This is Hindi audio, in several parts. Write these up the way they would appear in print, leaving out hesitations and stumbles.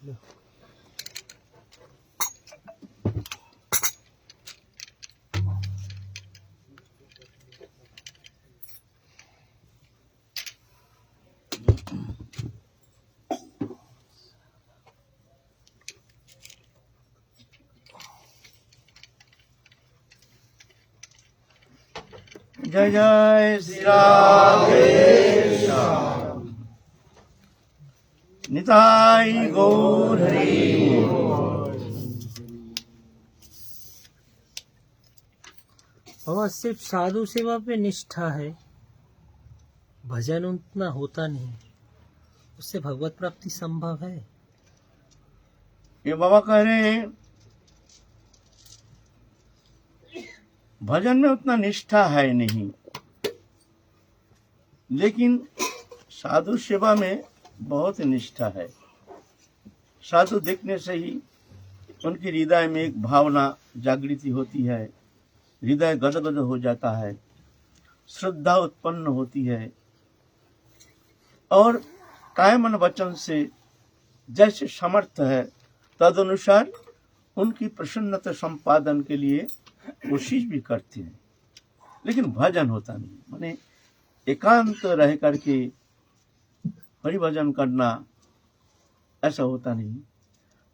जय जय श्री राधे श्याम। निताई गौर हरि। और सिर्फ साधु सेवा पे निष्ठा है, भजन उतना होता नहीं, उससे भगवत प्राप्ति संभव है? ये बाबा कह रहे हैं भजन में उतना निष्ठा है नहीं, लेकिन साधु सेवा में बहुत निष्ठा है। साधु देखने से ही उनके हृदय में एक भावना जागृति होती है, हृदय गदगद हो जाता है, श्रद्धा उत्पन्न होती है और काय मन वचन से जैसे समर्थ है तदनुसार उनकी प्रसन्नता संपादन के लिए कोशिश भी करते हैं, लेकिन भजन होता नहीं। माने एकांत रह करके हरि भजन करना ऐसा होता नहीं।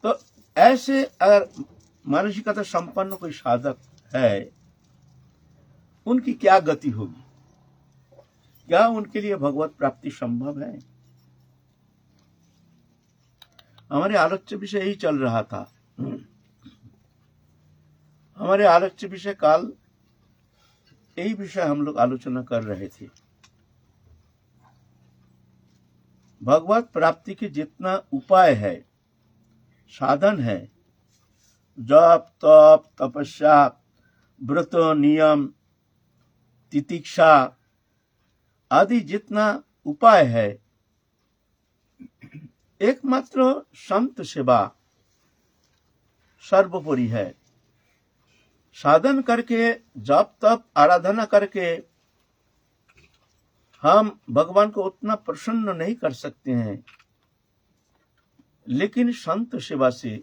तो ऐसे अगर मानसिकता संपन्न कोई साधक है, उनकी क्या गति होगी? क्या उनके लिए भगवत प्राप्ति संभव है? हमारे आलोच्य विषय यही चल रहा था। हमारे आलोच्य विषय काल यही विषय हम लोग आलोचना कर रहे थे। भगवत प्राप्ति के जितना उपाय है, साधन है, जप तप तपस्या व्रत नियम तितिक्षा आदि जितना उपाय है, एकमात्र संत सेवा सर्वोपरि है। साधन करके जप तप आराधना करके हम भगवान को उतना प्रसन्न नहीं कर सकते हैं, लेकिन संत सेवा से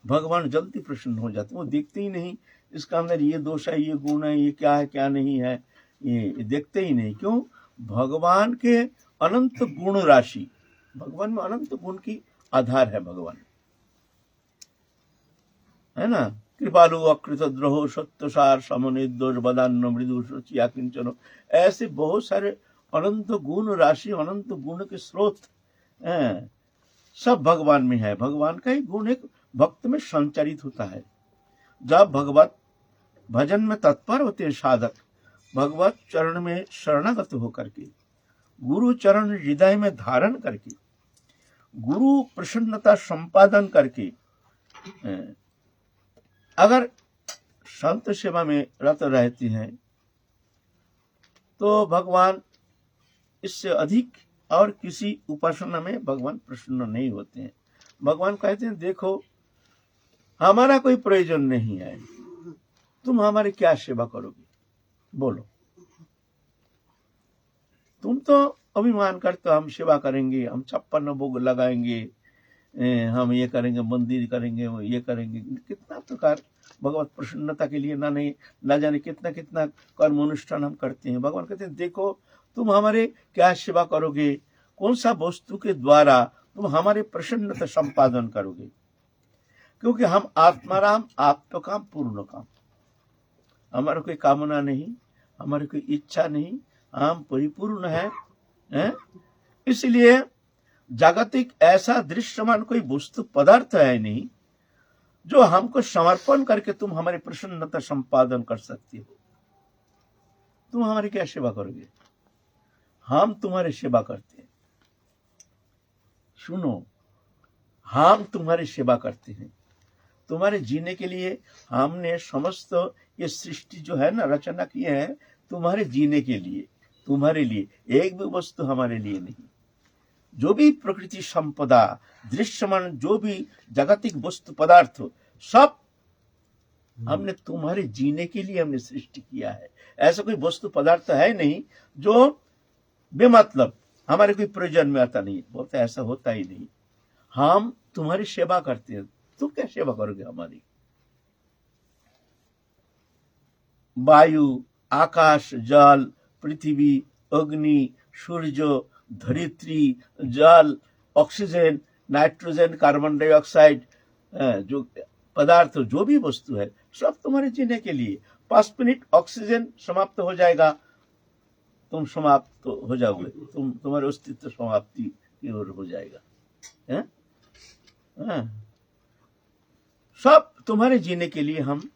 भगवान जल्दी प्रसन्न हो जाते हैं। वो देखते ही नहीं इसका अंदर ये दोष है, ये गुण है, ये क्या है क्या नहीं है, ये देखते ही नहीं। क्यों? भगवान के अनंत गुण राशि, भगवान में अनंत गुण की आधार है भगवान, है ना। कृपालु अकृत द्रोह सत्यसार समनिर्दोष बदान्न मृदु शुचिया किंचन, ऐसे बहुत सारे अनंत गुण राशि, अनंत गुण के स्रोत सब भगवान में है। भगवान का ही गुण एक भक्त में संचारित होता है। जब भगवत भजन में तत्पर होते हैं साधक, भगवत चरण में शरणागत होकर के, गुरु चरण हृदय में धारण करके, गुरु प्रसन्नता संपादन करके अगर संत सेवा में रत रहती हैं, तो भगवान इससे अधिक और किसी उपासना में भगवान प्रसन्न नहीं होते हैं। भगवान कहते हैं देखो हमारा कोई प्रयोजन नहीं है, तुम हमारी क्या सेवा करोगे? बोलो। तुम तो अभिमान करते हो हम सेवा करेंगे, हम 56 भोग लगाएंगे, हम ये करेंगे, मंदिर करेंगे, ये करेंगे, कितना प्रकार भगवत प्रसन्नता के लिए ना जाने कितना कितना कर्म अनुष्ठान हम करते हैं। भगवान कहते हैं देखो तुम हमारे क्या सेवा करोगे, कौन सा वस्तु के द्वारा तुम हमारे प्रसन्नता संपादन करोगे? क्योंकि हम आत्माराम आत्मकाम पूर्ण काम, हमारा कोई कामना नहीं, हमारी कोई इच्छा नहीं, हम परिपूर्ण है। इसलिए जागतिक ऐसा दृश्यमान कोई वस्तु पदार्थ है नहीं जो हमको समर्पण करके तुम हमारी प्रसन्नता संपादन कर सकती हो। तुम हमारी क्या सेवा करोगे? हम तुम्हारी सेवा करते हैं। सुनो, हम तुम्हारी सेवा करते हैं। तुम्हारे जीने के लिए हमने समस्त ये सृष्टि जो है ना रचना की है, तुम्हारे जीने के लिए, तुम्हारे लिए, एक भी वस्तु हमारे लिए नहीं। जो भी प्रकृति संपदा दृश्यमान, जो भी जागतिक वस्तु पदार्थ, सब हमने तुम्हारे जीने के लिए हमने सृष्टि किया है। ऐसा कोई वस्तु पदार्थ है नहीं जो बेमतलब हमारे कोई प्रयोजन में आता नहीं, बोलते ऐसा होता ही नहीं। हम तुम्हारी सेवा करते हैं, तुम क्या सेवा करोगे हमारी? वायु, आकाश, जल, पृथ्वी, अग्नि, सूर्य, धरित्री, जल, ऑक्सीजन, नाइट्रोजन, कार्बन डाइऑक्साइड, जो पदार्थ, जो भी वस्तु है, सब तुम्हारे जीने के लिए। 5 मिनट ऑक्सीजन समाप्त हो जाएगा, तुम समाप्त हो जाओगे, तुम्हारे अस्तित्व समाप्ति की ओर हो जाएगा। है? सब तुम्हारे जीने के लिए हम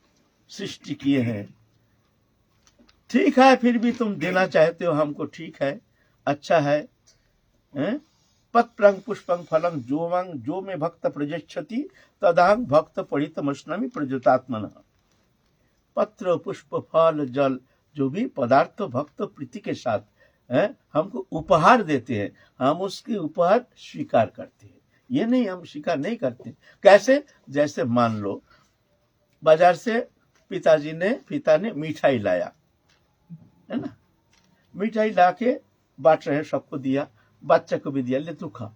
सृष्टि किए हैं। ठीक है, फिर भी तुम देना चाहते हो हमको, ठीक है, अच्छा है। पत्रं पुष्पं फलं जो में भक्त प्रजच्छति तदांग भक्त पढ़ितमश्नामि प्रजुतात्मनः। पत्र, पुष्प, फल, जल, जो भी पदार्थ भक्त प्रीति के साथ हमको उपहार देते हैं, हम उसके उपहार स्वीकार करते हैं। ये नहीं हम स्वीकार नहीं करते। कैसे? जैसे मान लो बाजार से पिता ने मिठाई लाया, है ना, मिठाई लाके बांट रहे हैं, सबको दिया, बच्चा को भी दिया, ले तू खा।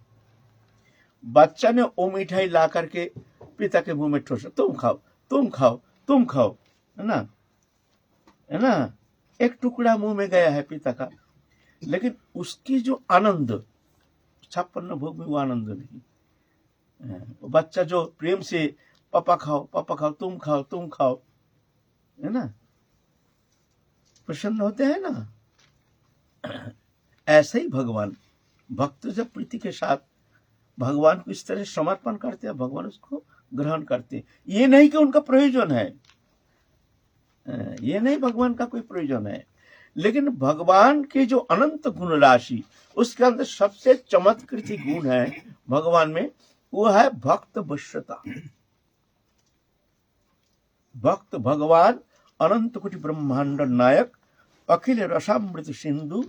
बच्चा ने वो मिठाई ला करके पिता के मुंह में ठोसा, तुम खाओ, तुम खाओ, तुम खाओ, है ना, है ना। एक टुकड़ा मुंह में गया है पिता का, लेकिन उसकी जो आनंद 56 भोग में वो आनंद नहीं। बच्चा जो प्रेम से पापा खाओ, पापा खाओ, तुम खाओ, तुम खाओ, है ना, प्रसन्न होते हैं ना। ऐसे ही भगवान, भक्त जब प्रीति के साथ भगवान को इस तरह समर्पण करते हैं, भगवान उसको ग्रहण करते हैं। ये नहीं कि उनका प्रयोजन है, ये नहीं भगवान का कोई प्रयोजन है, लेकिन भगवान के जो अनंत गुण राशि, उसके अंदर सबसे चमत्कृति गुण है भगवान में, वो है भक्त वश्यता। भक्त भगवान अनंत कोटि ब्रह्मांड नायक, अखिल रसामृत सिंधु,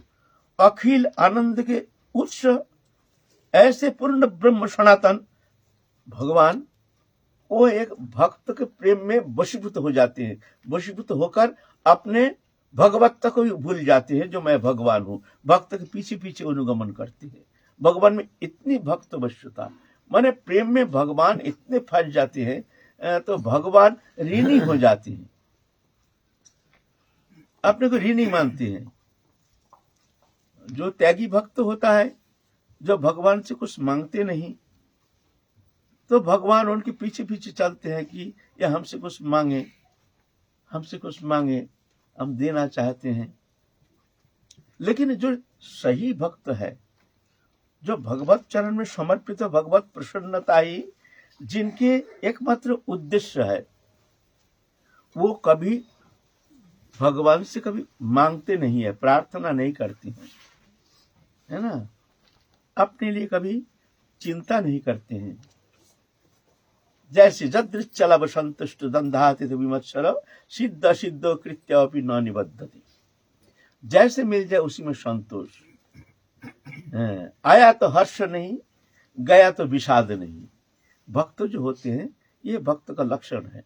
अखिल आनंद के उत्स, ऐसे पूर्ण ब्रह्म सनातन भगवान, वो एक भक्त के प्रेम में वशीभूत हो जाते हैं। वशीभूत होकर अपने भगवत्ता को भी भूल जाते हैं, जो मैं भगवान हूं। भक्त के पीछे पीछे अनुगमन करते हैं। भगवान में इतनी भक्त वश्यता, माने प्रेम में भगवान इतने फंस जाते हैं, तो भगवान ऋणी हो जाते हैं, अपने को ऋणी मानते हैं। जो त्यागी भक्त होता है, जो भगवान से कुछ मांगते नहीं, तो भगवान उनके पीछे पीछे चलते हैं कि ये हमसे कुछ मांगे, हमसे कुछ मांगे, हम देना चाहते हैं। लेकिन जो सही भक्त है, जो भगवत चरण में समर्पित भगवत प्रसन्नता ही जिनके एकमात्र उद्देश्य है, वो कभी भगवान से कभी मांगते नहीं है, प्रार्थना नहीं करते हैं, है ना, अपने लिए कभी चिंता नहीं करते हैं। जैसे जदृच्छला वसंतुष्ट दंधाति विमत्सर सिद्ध सिद्ध कृत्य अपि न निबद्धति। जैसे मिल जाए उसी में संतोष, आया तो हर्ष नहीं, गया तो विषाद नहीं। भक्त जो होते हैं, ये भक्त का लक्षण है।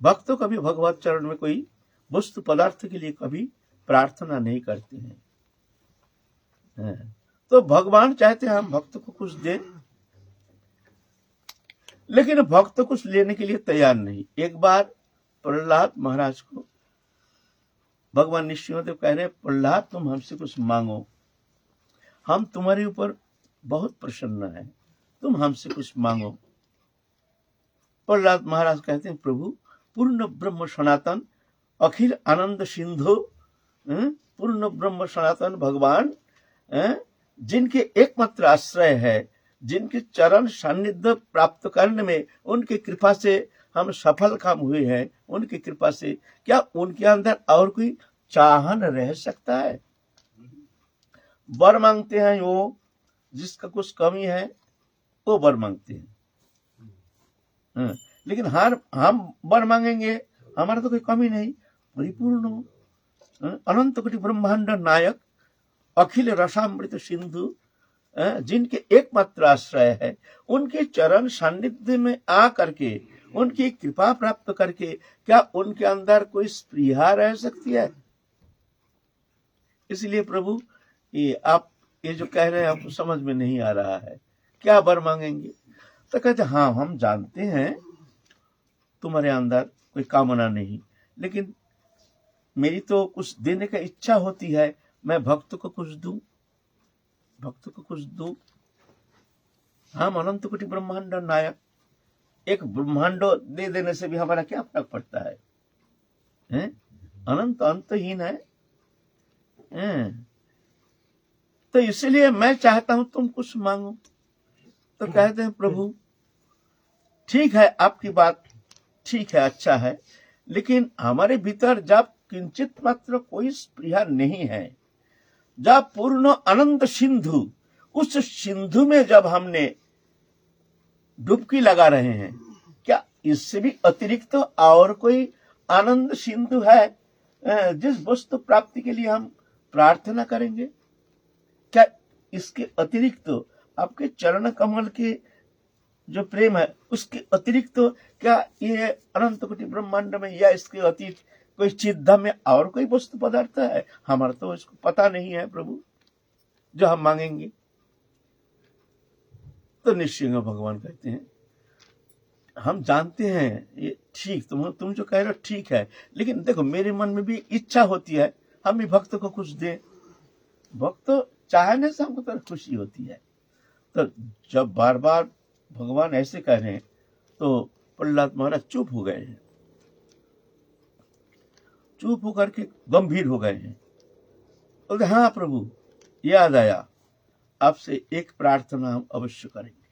भक्त कभी भगवत चरण में कोई वस्तु पदार्थ के लिए कभी प्रार्थना नहीं करते हैं। तो भगवान चाहते हैं हम भक्त को कुछ दें, लेकिन भक्त कुछ लेने के लिए तैयार नहीं। एक बार प्रहलाद महाराज को भगवान नृसिंहदेव कह रहे, प्रहलाद तुम हमसे कुछ मांगो, हम तुम्हारे ऊपर बहुत प्रसन्न है, तुम हमसे कुछ मांगो। प्रहलाद महाराज कहते हैं, प्रभु पूर्ण ब्रह्म सनातन अखिल आनंद सिंधु, पूर्ण ब्रह्म सनातन भगवान, जिनके एकमात्र आश्रय है, जिनके चरण सानिध्य प्राप्त करने में उनकी कृपा से हम सफल काम हुए हैं, उनकी कृपा से क्या उनके अंदर और कोई चाहन रह सकता है? वर मांगते हैं वो, जिसका कुछ कमी है वो वर मांगते हैं, लेकिन हम वर मांगेंगे, हमारा तो कोई कमी नहीं, परिपूर्ण हो, अनंत कोटि ब्रह्मांड नायक, अखिल रसामृत सिंधु, जिनके एकमात्र आश्रय है, उनके चरण सानिध्य में आ करके, उनकी कृपा प्राप्त करके क्या उनके अंदर कोई स्पृहा रह सकती है? इसलिए प्रभु, ये आप ये जो कह रहे हैं आपको समझ में नहीं आ रहा है। क्या वर मांगेंगे? तो कहते हाँ, हम जानते हैं तुम्हारे अंदर कोई कामना नहीं, लेकिन मेरी तो कुछ देने का इच्छा होती है, मैं भक्त को कुछ दूं, भक्त को कुछ दूं। हम अनंत कोटि ब्रह्मांड नायक, एक ब्रह्मांड दे देने से भी हमारा क्या फर्क पड़ता है? हैं? अनंत अंतहीन है। हैं? तो इसलिए मैं चाहता हूं तुम कुछ मांगो। तो कहते हैं प्रभु ठीक है, आपकी बात ठीक है, अच्छा है, लेकिन हमारे भीतर जब किंचित मात्र कोई स्पृहा नहीं है, जब पूर्ण आनंद सिंधु, उस सिंधु में जब हमने डुबकी लगा रहे हैं, क्या इससे भी अतिरिक्त तो और कोई आनंद सिंधु है जिस वस्तु प्राप्ति के लिए हम प्रार्थना करेंगे? क्या इसके अतिरिक्त तो आपके चरण कमल के जो प्रेम है, उसके अतिरिक्त तो क्या ये अनंत कोटि ब्रह्मांड में या इसके अतिरिक्त कोई चिद्धा में और कोई वस्तु पदार्थ है? हमारा तो इसको पता नहीं है प्रभु, जो हम मांगेंगे। तो निश्चय भगवान कहते हैं हम जानते हैं ये ठीक, तुम जो कह रहे हो ठीक है, लेकिन देखो मेरे मन में भी इच्छा होती है हम भी भक्त को कुछ दें। भक्त चाहने से हमको तो खुशी होती है। तो जब बार बार भगवान ऐसे कह रहे हैं तो प्रहलाद महाराज चुप हो गए हैं, चुप होकर के गंभीर हो गए हैं। बोलते हाँ प्रभु, याद आया, आपसे एक प्रार्थना हम अवश्य करेंगे।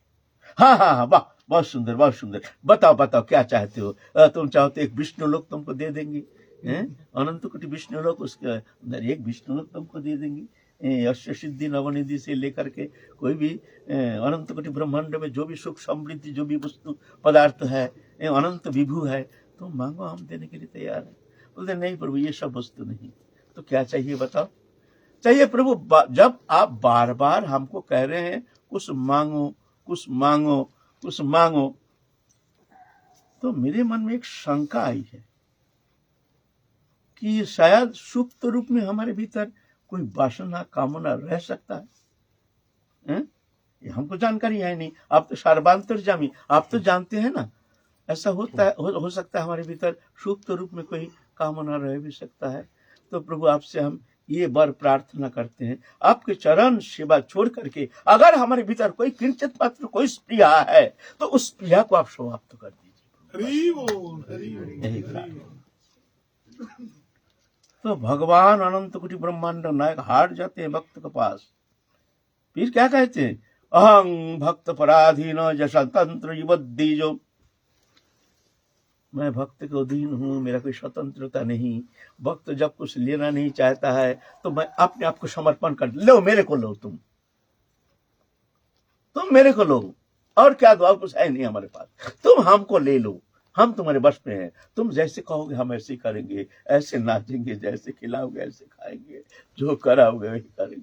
हाँ हाँ हाँ, वाह, बहुत सुंदर, बहुत सुंदर, बताओ बताओ क्या चाहते हो? तुम चाहो तो एक विष्णु लोक तुमको दे देंगे, अनंत कोटि विष्णु लोक, उसके अंदर एक विष्णु लोक तुमको दे देंगे। यश सिद्धि नवनिधि से लेकर के कोई भी अनंत कोटि ब्रह्मांड में जो भी सुख समृद्धि जो भी वस्तु पदार्थ है, अनंत विभू है, तो मांगो, हम देने के लिए तैयार है। बोलते नहीं प्रभु, ये सब वस्तु नहीं। तो क्या चाहिए बताओ? चाहिए प्रभु, जब आप बार बार हमको कह रहे हैं कुछ मांगो कुछ मांगो कुछ मांगो, तो मेरे मन में एक शंका आई है कि शायद सुप्त रूप में हमारे भीतर कोई वासना कामना रह सकता है। ये हमको जानकारी है नहीं, आप तो सर्वांतर्यामी, आप तो जानते हैं ना। ऐसा होता है, हो सकता है हमारे भीतर सुप्त रूप में कोई कामना रह भी सकता है। तो प्रभु आपसे हम ये वर प्रार्थना करते हैं, आपके चरण सेवा छोड़ करके अगर हमारे भीतर कोई किंचित मात्र कोई स्प्रिया है तो उस स्प्रिया को आप समाप्त कर दीजिए। यही प्रार्थना। तो भगवान अनंत कोटि ब्रह्मांड नायक हार जाते हैं भक्त के पास। फिर क्या कहते हैं? अहं भक्त पराधीन जैसा तंत्र युवद्दी, जो मैं भक्त के अधीन हूँ, मेरा कोई स्वतंत्रता नहीं। भक्त जब कुछ लेना नहीं चाहता है तो मैं अपने आप को समर्पण कर, लो मेरे को लो, तुम मेरे को लो, और क्या दो, कुछ है नहीं हमारे पास, तुम हमको ले लो, हम तुम्हारे बस में हैं, तुम जैसे कहोगे हम ऐसे करेंगे, ऐसे नाचेंगे, जैसे खिलाओगे ऐसे खाएंगे, जो कराओगे वही करेंगे।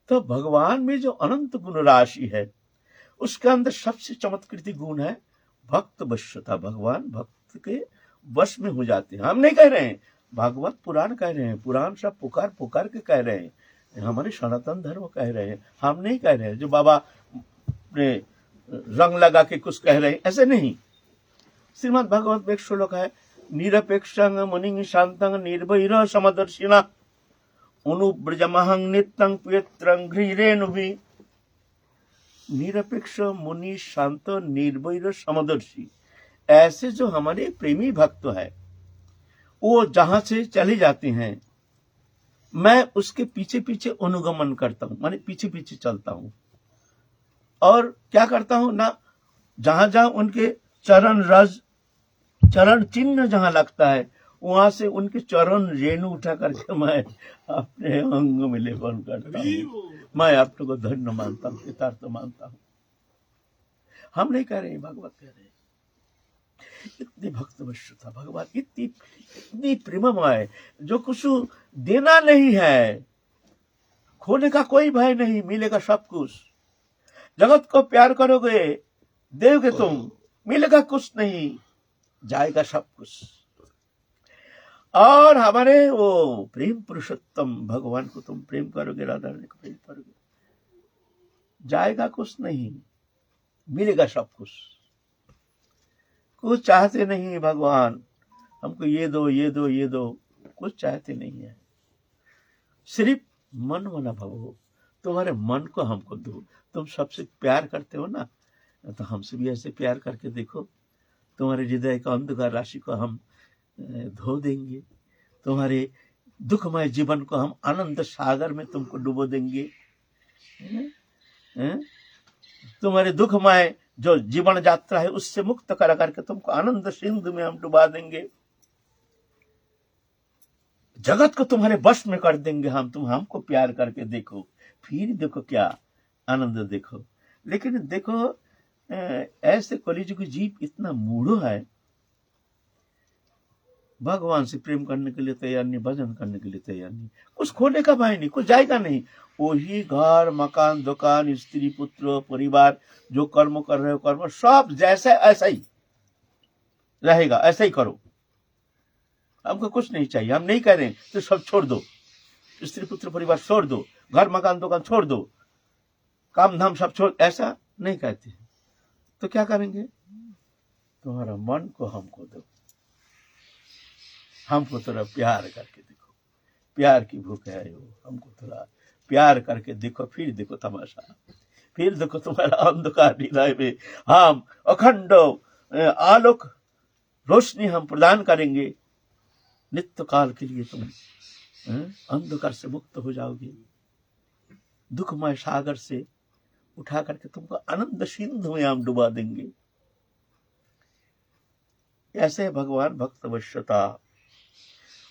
तो भगवान में जो अनंत गुण राशि है, उसके अंदर सबसे चमत्कृति गुण है भक्त वश्यता। भगवान भक्त के वश में हो जाते हैं। हम नहीं कह रहे हैं, भागवत पुराण कह रहे हैं, पुराण सब पुकार पुकार के कह रहे हैं, हमारे सनातन धर्म कह रहे हैं, हम नहीं कह रहे हैं जो बाबा ने रंग लगा के कुछ कह रहे हैं, ऐसे नहीं। श्रीमद् भागवत में एक श्लोक है, निरपेक्षं मुनिं शांतं निर्भैर समदर्शिना अनुव्रजमहं नित्यं पवित्रं गृहीरेणुभिः। निरपेक्ष मुनि शांत निर्भय समदर्शी, ऐसे जो हमारे प्रेमी भक्त है, वो जहां से चले जाते हैं मैं उसके पीछे पीछे अनुगमन करता हूं, माने पीछे पीछे चलता हूं। और क्या करता हूं ना, जहां जहां उनके चरण रज चरण चिन्ह जहां लगता है वहां से उनके चरण रेणु उठा करके मैं अपने अंग में लेपन करता हूं। मैं अपने को धन्य मानता हूं, कृतार्थ मानता हूं। हम नहीं कह रहे हैं, भागवत कह रहे हैं। इतनी भक्त वश्यता भगवान, इतनी प्रेममय, जो कुछ देना नहीं है, खोने का कोई भय नहीं, मिलेगा सब कुछ। जगत को प्यार करोगे, देोगे तुम, मिलेगा कुछ नहीं, जाएगा सब कुछ। और हमारे वो प्रेम पुरुषोत्तम भगवान को तुम प्रेम करोगे, राधा रानी को प्रेम करोगे, जाएगा कुछ नहीं, मिलेगा सब कुछ। कुछ चाहते नहीं है भगवान, हमको ये दो ये दो ये दो, कुछ चाहते नहीं है। सिर्फ मन वाला भव, तुम्हारे मन को हमको दो। तुम सबसे प्यार करते हो ना, तो हमसे भी ऐसे प्यार करके देखो। तुम्हारे हृदय का अंधकार राशि को हम धो देंगे, तुम्हारे दुखमय जीवन को हम आनंद सागर में तुमको डुबो देंगे। तुम्हारे दुखमय जो जीवन यात्रा है उससे मुक्त कर करके तुमको आनंद सिंधु में हम डुबा देंगे। जगत को तुम्हारे वश में कर देंगे हम। तुम हमको प्यार करके देखो, फिर देखो क्या आनंद देखो। लेकिन देखो ऐसे कलिजुग जीव इतना मूढ़ है, भगवान से प्रेम करने के लिए तैयार नहीं, भजन करने के लिए तैयार नहीं, कुछ खोने का भाई नहीं, कुछ जाएगा नहीं। वही घर मकान दुकान स्त्री पुत्र परिवार जो कर्म कर रहे हो कर्म सब जैसे ऐसा ही रहेगा, ऐसा ही करो। हमको कुछ नहीं चाहिए, हम नहीं कह रहे तो सब छोड़ दो, स्त्री पुत्र परिवार छोड़ दो, घर मकान दुकान छोड़ दो, काम धाम सब छोड़, ऐसा नहीं कहते। तो क्या करेंगे? तुम्हारा मन को हमको दो, हमको थोड़ा प्यार करके देखो, प्यार की भूख है वो, हमको थोड़ा प्यार करके देखो, फिर देखो तमाशा, फिर देखो तुम्हारा अंधकार हृदय में हम अखंड आलोक रोशनी हम प्रदान करेंगे। नित्य काल के लिए तुम अंधकार से मुक्त हो जाओगे, दुखमय सागर से उठा करके तुमको आनंद सिंधु में हम डुबा देंगे। ऐसे भगवान भक्त वश्यता,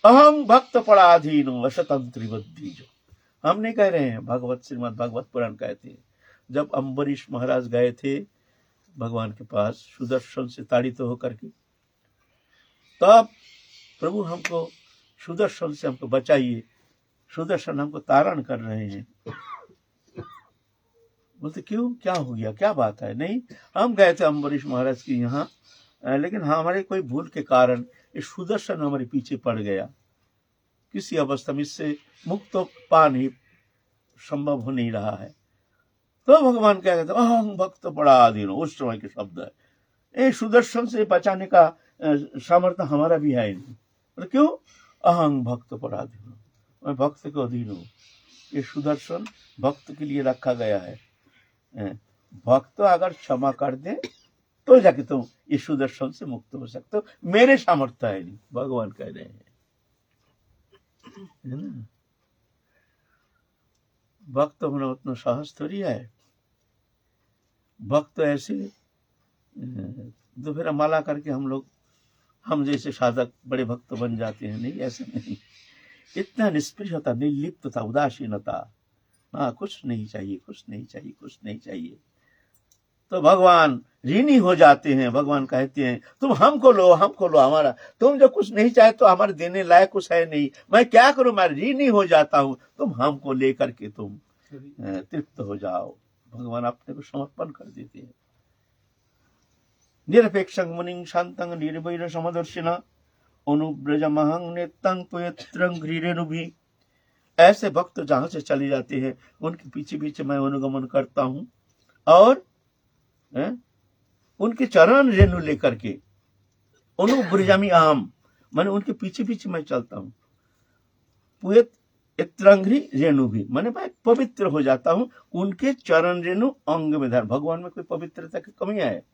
अहम भक्त पराधीन वशतंत्र बुद्धि। जो हम नहीं कह रहे हैं, भगवत श्रीमद् भागवत पुराण कहते हैं, जब अम्बरीश महाराज गए थे भगवान के पास सुदर्शन से ताड़ित होकर के, तब प्रभु हमको सुदर्शन से हमको बचाइए, सुदर्शन हमको तारण कर रहे हैं। बोलते क्यों, क्या हो गया, क्या बात है? नहीं, हम गए थे अम्बरीश महाराज के यहाँ, लेकिन हमारे कोई भूल के कारण ये सुदर्शन हमारे पीछे पड़ गया। किसी अवस्था में इससे मुक्त तो पा नहीं, संभव हो नहीं रहा है। तो भगवान क्या कहते, अहं भक्त पराधीन, उस समय के शब्द है। ये सुदर्शन से बचाने का सामर्थ्य हमारा भी है नहीं। तो क्यों? अहं भक्त पराधीन, मैं भक्त के अधीन हूँ। ये सुदर्शन भक्त के लिए रखा गया है। भक्त अगर क्षमा कर दे तो जाके तुम ये सुदर्शन से मुक्त हो सकते हो, मेरे सामर्थ्य है नहीं, भगवान कह रहे हैं, है ना। भक्त होना उतना साहस थोड़ी है। भक्त ऐसे दोपहर माला करके हम जैसे साधक बड़े भक्त बन जाते हैं, नहीं, ऐसा नहीं। इतना निष्प्रियता, निर्लिप्तता, उदासीनता, हाँ, कुछ नहीं चाहिए, कुछ नहीं चाहिए, कुछ नहीं चाहिए, तो भगवान ऋणी हो जाते हैं। भगवान कहते हैं तुम हमको लो, हमको लो, हमारा तुम जो कुछ नहीं चाहे तो हमारे देने लायक कुछ है नहीं, मैं क्या करूं, मैं ऋणी हो जाता हूं, तुम हमको लेकर के तुम तृप्त हो जाओ। भगवान अपने को समर्पण कर देते हैं। निरपेक्षं मुनिं शांतं निर्वैर समदर्शिना अनुव्रजमहं नेत्तं पवित्रं घ्रिरेणुभिः। ऐसे भक्त जहां से चले जाते हैं उनके पीछे पीछे मैं अनुगमन करता हूं और उनके चरण रेणु लेकर के, अनुव्रजामि अहम्, माने उनके पीछे पीछे मैं चलता हूं। पवित्रंघ्रि रेणु भी, माने मैं पवित्र हो जाता हूं उनके चरण रेणु अंग में धर। भगवान में कोई पवित्रता की कमी है?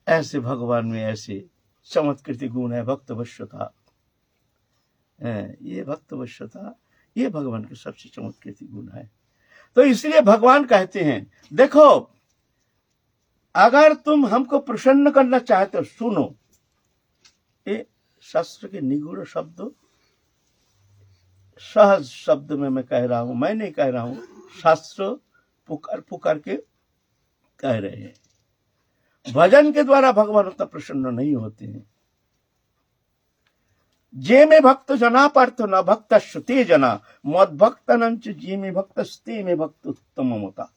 ऐसे भगवान में ऐसे चमत्कृति गुण है भक्त वश्यता। ये भक्त वश्यता, ये भगवान के सबसे चमत्कृति गुण है। तो इसलिए भगवान कहते हैं देखो, अगर तुम हमको प्रसन्न करना चाहते हो, सुनो, ये शास्त्र के निगूढ़ शब्द, सहज शब्द में मैं कह रहा हूं, मैं नहीं कह रहा हूं, शास्त्र पुकार पुकार के कह रहे हैं। भजन के द्वारा भगवान उतना प्रसन्न नहीं होते हैं। जे में भक्त जना पार्थ न भक्त श्रुते जना मद भक्त नंच जे में भक्त स्ते में भक्त उत्तम ममता।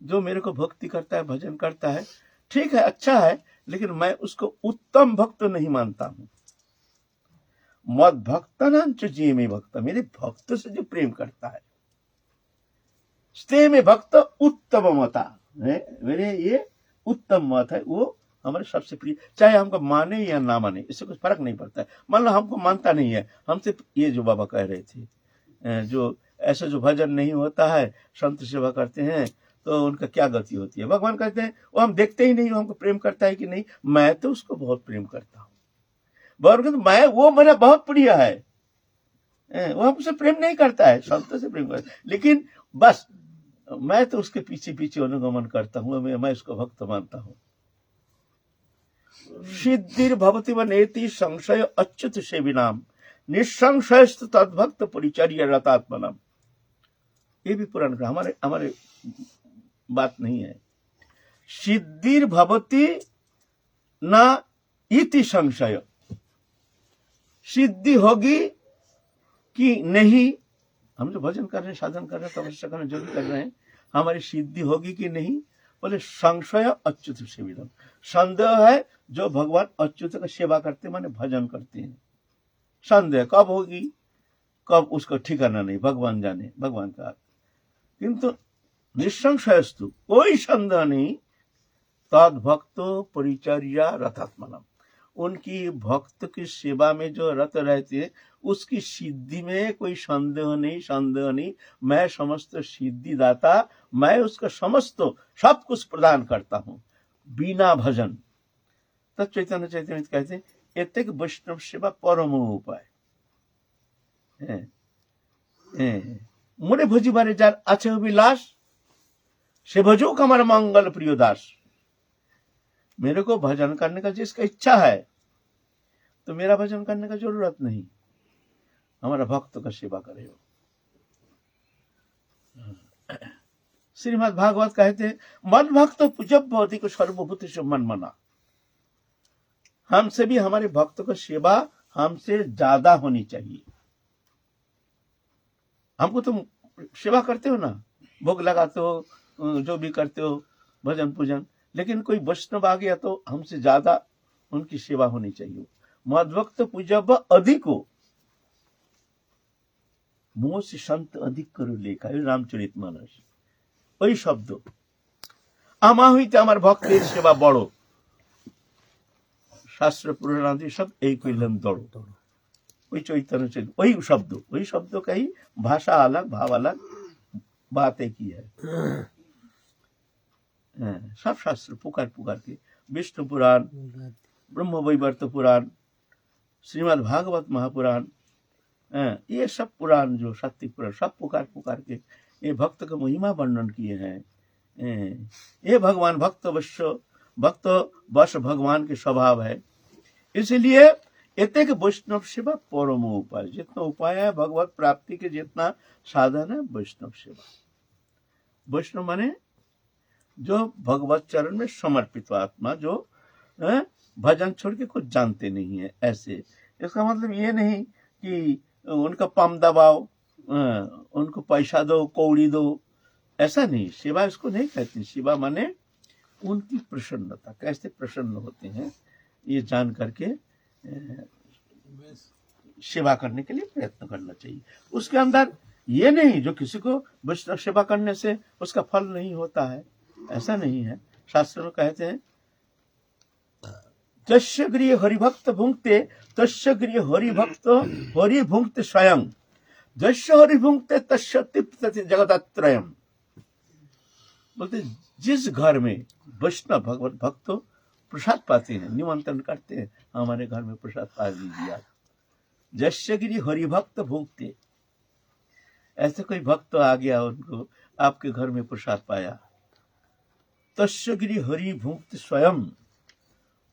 जो मेरे को भक्ति करता है, भजन करता है, ठीक है, अच्छा है, लेकिन मैं उसको उत्तम भक्त नहीं मानता हूं। मद भक्त नंच जे में भक्त, मेरे भक्त से जो प्रेम करता है, ते में भक्त उत्तम मता है, मेरे ये उत्तम मत है, वो हमारे सबसे प्रिय, चाहे हमको माने या ना माने इससे कुछ फर्क नहीं पड़ता है। मान लो हमको मानता नहीं है, हमसे ये जो बाबा कह रहे थे, जो ऐसा जो भजन नहीं होता है, संत सेवा करते हैं तो उनका क्या गति होती है। भगवान कहते हैं वो हम देखते ही नहीं, वो हमको प्रेम करता है कि नहीं, मैं तो उसको बहुत प्रेम करता हूँ। भगवान कहते मैं, वो मेरा बहुत प्रिय है, वो हमसे प्रेम नहीं करता है, संत से प्रेम करता है, लेकिन बस मैं तो उसके पीछे पीछे अनुगमन करता हूँ, मैं उसको भक्त मानता हूँ। सिद्धिर भवति वनेति संशय अच्युत सेविनाम निसंशयस्तु तद्भक्त परिचर्य रतात्मनाम। ये भी पुराण का हमारे बात नहीं है। सिद्धिर भवति न इति संशय, सिद्धि होगी कि नहीं, हम जो भजन कर रहे हैं, साधन कर रहे हैं, तपस्या कर रहे हैं, जो भी कर रहे हैं, हमारी सिद्धि होगी कि नहीं, बोले संशय अच्युत सेविनम, संदेह है जो भगवान अच्युत का सेवा करते माने भजन करते हैं। संदेह कब होगी, कब उसका ठिकाना नहीं, भगवान जाने, भगवान का। किंतु निसंशयस्तु, कोई संदेह नहीं, तद भक्तो परिचर्या रथात्मनम, उनकी भक्त की सेवा में जो रत रहते उसकी सिद्धि में कोई संदेह नहीं, मैं समस्त सिद्धि दाता, मैं उसका समस्त सब कुछ प्रदान करता हूँ बिना भजन। तब चैतन्य कहते हैं एतेक वैष्णव सेवा परम उपाय मोरे भोजी बारे जार আছে अभिलाष से भजो कमर मंगल प्रिय दास। मेरे को भजन करने का जिसका इच्छा है तो मेरा भजन करने का जरूरत नहीं, हमारा भक्त का सेवा करे। श्रीमद् भागवत कहते हैं मन भक्त पूजब अधिक सर्वभूत से मन मना, हमसे भी हमारे भक्त का सेवा हमसे ज्यादा होनी चाहिए। हमको तुम सेवा करते हो ना, भोग लगाते हो, जो भी करते हो भजन पूजन, लेकिन कोई वैष्णव आ गया तो हमसे ज्यादा उनकी सेवा होनी चाहिए। मद्भक्त पूजब अधिक हो, मुंह से संत अधिक करो लेखा, रामचरित मानस ওই শব্দ। আমা হইতে আমার ভক্তের সেবা বড়, শাস্ত্র পুরাণ आदि सब एक कइलम दौड़। वही चैतन्य चैतन्य वही शब्द का ही भाषा अलग, भाव अलग, बात एक ही है। सब शास्त्र पुकार के विष्णु पुराण, ब्रह्म वैवर्त पुराण, श्रीमद् भागवत महापुराण, ये सब पुराण जो सात्विक पुराण सब पुकार के ये भक्त का महिमा वर्णन किए हैं। ये भगवान भक्त वश भगवान के स्वभाव है। इसलिए एतेक वैष्णव सेवा परम उपाय, जितना उपाय है भगवत प्राप्ति के, जितना साधन है वैष्णव सेवा। वैष्णव माने जो भगवत चरण में समर्पित आत्मा, जो भजन छोड़ के कुछ जानते नहीं है ऐसे। इसका मतलब ये नहीं कि उनका पम दबाओ, उनको पैसा दो, कौड़ी दो, ऐसा नहीं। सेवा इसको नहीं कहते। सेवा माने उनकी प्रसन्नता, कैसे प्रसन्न होते हैं ये जान करके सेवा करने के लिए प्रयत्न करना चाहिए। उसके अंदर ये नहीं जो किसी को वैष्णव सेवा करने से उसका फल नहीं होता है, ऐसा नहीं है। शास्त्र में कहते हैं तस्य गृह हरिभक्त भुंक्ते तस्य गृह हरिभक्त हरि भुंक्ते स्वयं, जस्य हरि भुंक्ते तस्य तृप्यते जगदत्रयम्। बोलते जिस घर में वैष्णव भगवत भक्त प्रसाद पाते हैं, निमंत्रण करते हैं हमारे घर में प्रसाद पा लीजिए आप। जस्य गिरी हरिभक्त भुंक्ते, ऐसे कोई भक्त आ गया उनको आपके घर में प्रसाद पाया, तस्य गिरी हरि भुंक्ते स्वयं,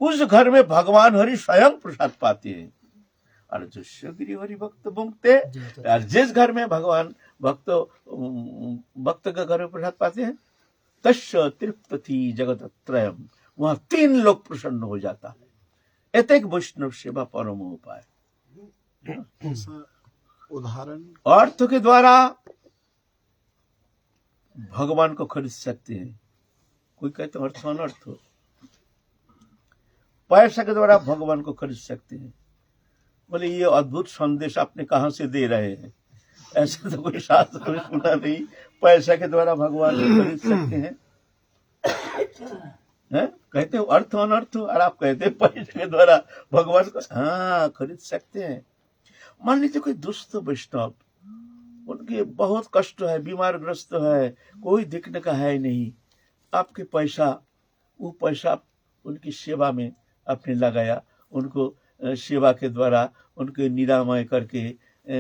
उस घर में भगवान हरि स्वयं प्रसाद पाते हैं। और जस्य गिरी हरि भक्त भुंक्ते, जिस घर में भगवान भक्त का घर में प्रसाद पाते हैं, तस्य तृप्यति जगदत्रयम्, वहां 3 लोग प्रसन्न हो जाता है। एतेक वैष्णव सेवा परम उपाय। उदाहरण अर्थ के द्वारा भगवान को खरीद सकते हैं। कोई कहते हैं अर्थ अनर्थ, पैसा के द्वारा भगवान को खरीद सकते हैं। बोले ये अद्भुत संदेश आपने कहां से दे रहे हैं, ऐसा तो कोई शास्त्र में सुना नहीं। पैसा के द्वारा भगवान को खरीद सकते हैं? हैं? कहते हो अर्थ अनर्थ, और आप कहते हैं पैसे के द्वारा भगवान को हाँ खरीद सकते हैं। मान लीजिए कोई दुष्ट वैष्णव, उनके बहुत कष्ट है, बीमार ग्रस्त है, कोई दिखने का है नहीं, आपके पैसा, वो पैसा उनकी सेवा में आपने लगाया, उनको सेवा के द्वारा उनको निरामय करके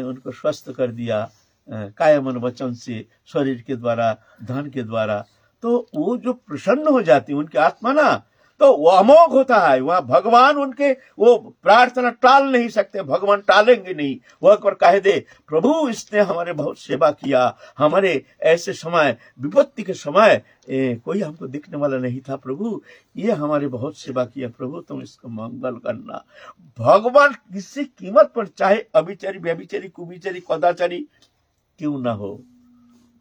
उनको स्वस्थ कर दिया, काया मन वचन से, शरीर के द्वारा, धन के द्वारा, तो वो जो प्रसन्न हो जाती है उनकी आत्मा ना, तो वो अमोघ होता है। वहां भगवान उनके वो प्रार्थना टाल नहीं सकते, भगवान टालेंगे नहीं। वह पर कह दे प्रभु इसने हमारे बहुत सेवा किया, हमारे ऐसे समय विपत्ति के समय कोई हमको दिखने वाला नहीं था, प्रभु ये हमारे बहुत सेवा किया, प्रभु तुम इसको मंगल करना। भगवान किसी कीमत पर, चाहे अभिचारी, व्यभिचारी, कुभिचारी, कदाचारी क्यों ना हो,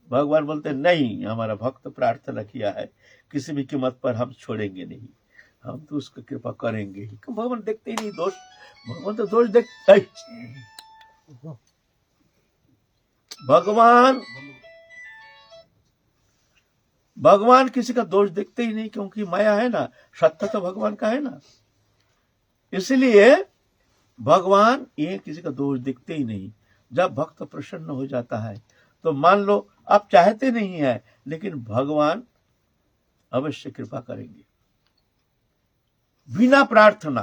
भगवान बोलते नहीं, हमारा भक्त प्रार्थना किया है, किसी भी कीमत पर हम छोड़ेंगे नहीं, हम तो उसको कृपा करेंगे ही। भगवान देखते ही नहीं दोष, भगवान तो दोष देखते, भगवान किसी का दोष देखते ही नहीं, क्योंकि माया है ना, सत्य तो भगवान का है ना, इसलिए भगवान ये किसी का दोष देखते ही नहीं। जब भक्त प्रसन्न हो जाता है तो मान लो आप चाहते नहीं है, लेकिन भगवान अवश्य कृपा करेंगे बिना प्रार्थना।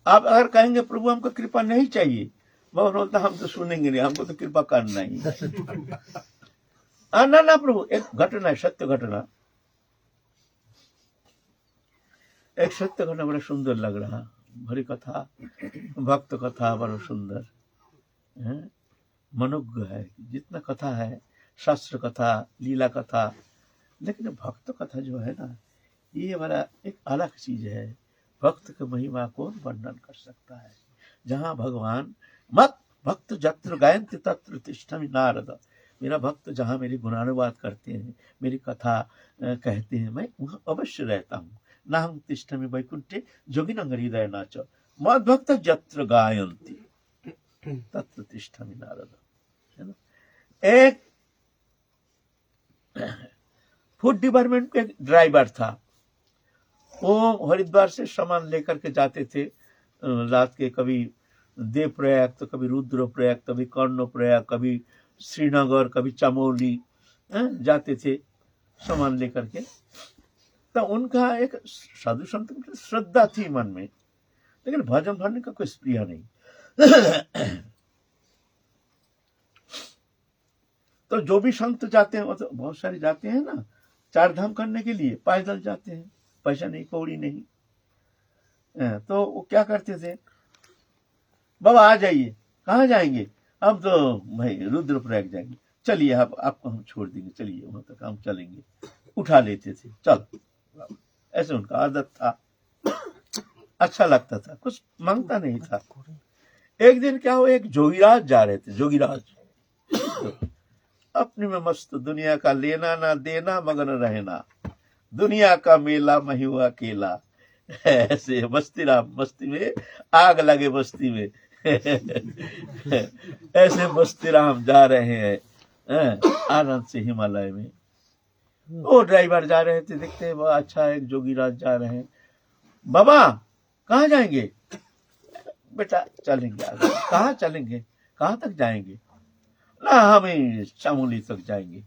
आप अगर कहेंगे प्रभु हमको कृपा नहीं चाहिए, भगवान बोलता हम तो सुनेंगे नहीं, हमको तो कृपा करना ही। ना ना प्रभु, एक घटना है, सत्य घटना, एक सत्य घटना बड़ा सुंदर लग रहा, भरी कथा, भक्त कथा बड़ा सुंदर है, मनोज्ञ है। जितना कथा है, शास्त्र कथा, लीला कथा, लेकिन भक्त कथा जो है ना, ये बड़ा एक अलग चीज है। भक्त की महिमा कौन वर्णन कर सकता है। जहाँ भगवान मत भक्त जत्र गायन्ति तत्र तिष्ठामि नारद, मेरा भक्त जहाँ मेरी गुणानुवाद करते हैं, मेरी कथा कहते हैं, मैं वहाँ अवश्य रहता हूँ। नाहं तिष्ठामि वैकुंठे जोगिनं हृदय नाच, मद भक्त जत्र गायन्ति तत्र तिष्ठामि नारद, है ना। एक फूड डिपार्टमेंट के ड्राइवर था, वो हरिद्वार से सामान लेकर के जाते थे रात के, कभी देवप्रयाग तो कभी रुद्रप्रयाग, कभी कर्णप्रयाग, कभी श्रीनगर, कभी चमोली जाते थे सामान लेकर के। तो उनका एक साधु संत की श्रद्धा थी मन में, लेकिन भजन भरने का कोई स्प्रिया नहीं। तो जो भी संत जाते हैं, वो तो बहुत सारे जाते हैं ना, चार धाम करने के लिए पैदल जाते हैं, पैसा नहीं, कौड़ी नहीं। तो वो क्या करते थे, बाबा आ जाइए, कहाँ जाएंगे, अब तो भाई रुद्रप्रयाग जाएंगे, चलिए आपको हम छोड़ देंगे, चलिए वहां तक हम चलेंगे, उठा लेते थे, चलो। ऐसे उनका आदत था, अच्छा लगता था, कुछ मांगता नहीं था। एक दिन क्या हुआ, एक जोगीराज जा रहे थे, जोगीराज अपने में मस्त, दुनिया का लेना ना देना, मगन रहना, दुनिया का मेला मैं हुआ अकेला, ऐसे मस्ती राम, मस्ती में आग लगे बस्ती में। ऐसे मस्ती राम जा रहे हैं आनंद से हिमालय में। वो ड्राइवर जा रहे थे, देखते हैं अच्छा एक जोगीराज जा रहे हैं। बाबा कहाँ जाएंगे, बेटा चलेंगे आगे। कहाँ चलेंगे, कहाँ तक जाएंगे, ना हमें चमोली तक जाएंगे।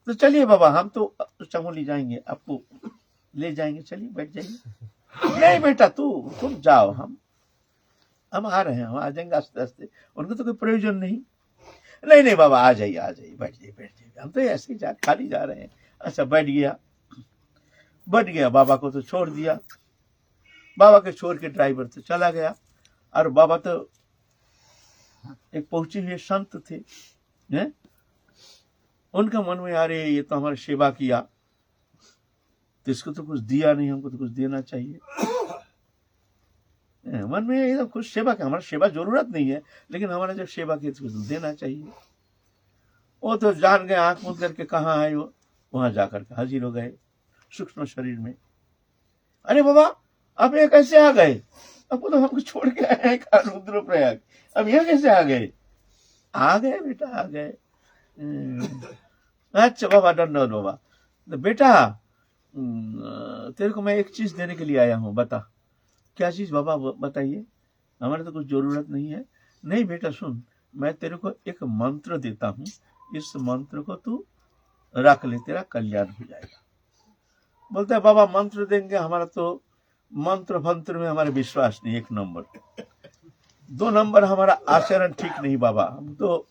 तो चलिए बाबा, हम तो चमोली जाएंगे, आपको ले जाएंगे, चलिए बैठ जाइए। नहीं बेटा तुम जाओ, हम आ रहे हैं, हम आ जाएंगे आस्ते आस्ते, उनको तो कोई प्रयोजन नहीं। नहीं बाबा आ जाइए बैठ जाइए, हम तो ऐसे ही खाली जा रहे हैं। अच्छा बैठ गया, बाबा को तो छोड़ दिया। बाबा के छोड़ के ड्राइवर तो चला गया, और बाबा तो एक पहुंचे हुए संत थे, हैं? उनका मन में अरे ये तो हमारी सेवा किया, तो इसको तो कुछ दिया नहीं, हमको तो कुछ देना चाहिए। मन में एकदम कुछ सेवा की, हमारा सेवा जरूरत नहीं है, लेकिन हमारा जब सेवा की तो कुछ देना चाहिए। वो तो जान गए, आंख मूंद करके कहाँ है वो, वहां जाकर के हाजिर हो गए सूक्ष्म शरीर में। अरे बाबा आप ये कैसे आ गए, अब तो हमको छोड़ के आए हैं रुद्रप्रयाग, अब यहाँ कैसे आ गए? आ गए बेटा, आ गए। अच्छा बाबा धन्यवाद बाबा। तो बेटा तेरे को मैं एक चीज देने के लिए आया हूँ, बता क्या चीज बाबा, बताइए। हमारे तो कुछ जरूरत नहीं है। नहीं बेटा सुन, मैं तेरे को एक मंत्र देता हूँ, इस मंत्र को तू रख ले, तेरा कल्याण हो जाएगा। बोलता है बाबा मंत्र देंगे, हमारा तो मंत्र फंत्र में हमारे विश्वास नहीं, 1 नंबर। 2 नंबर हमारा आचरण ठीक नहीं बाबा, हम तो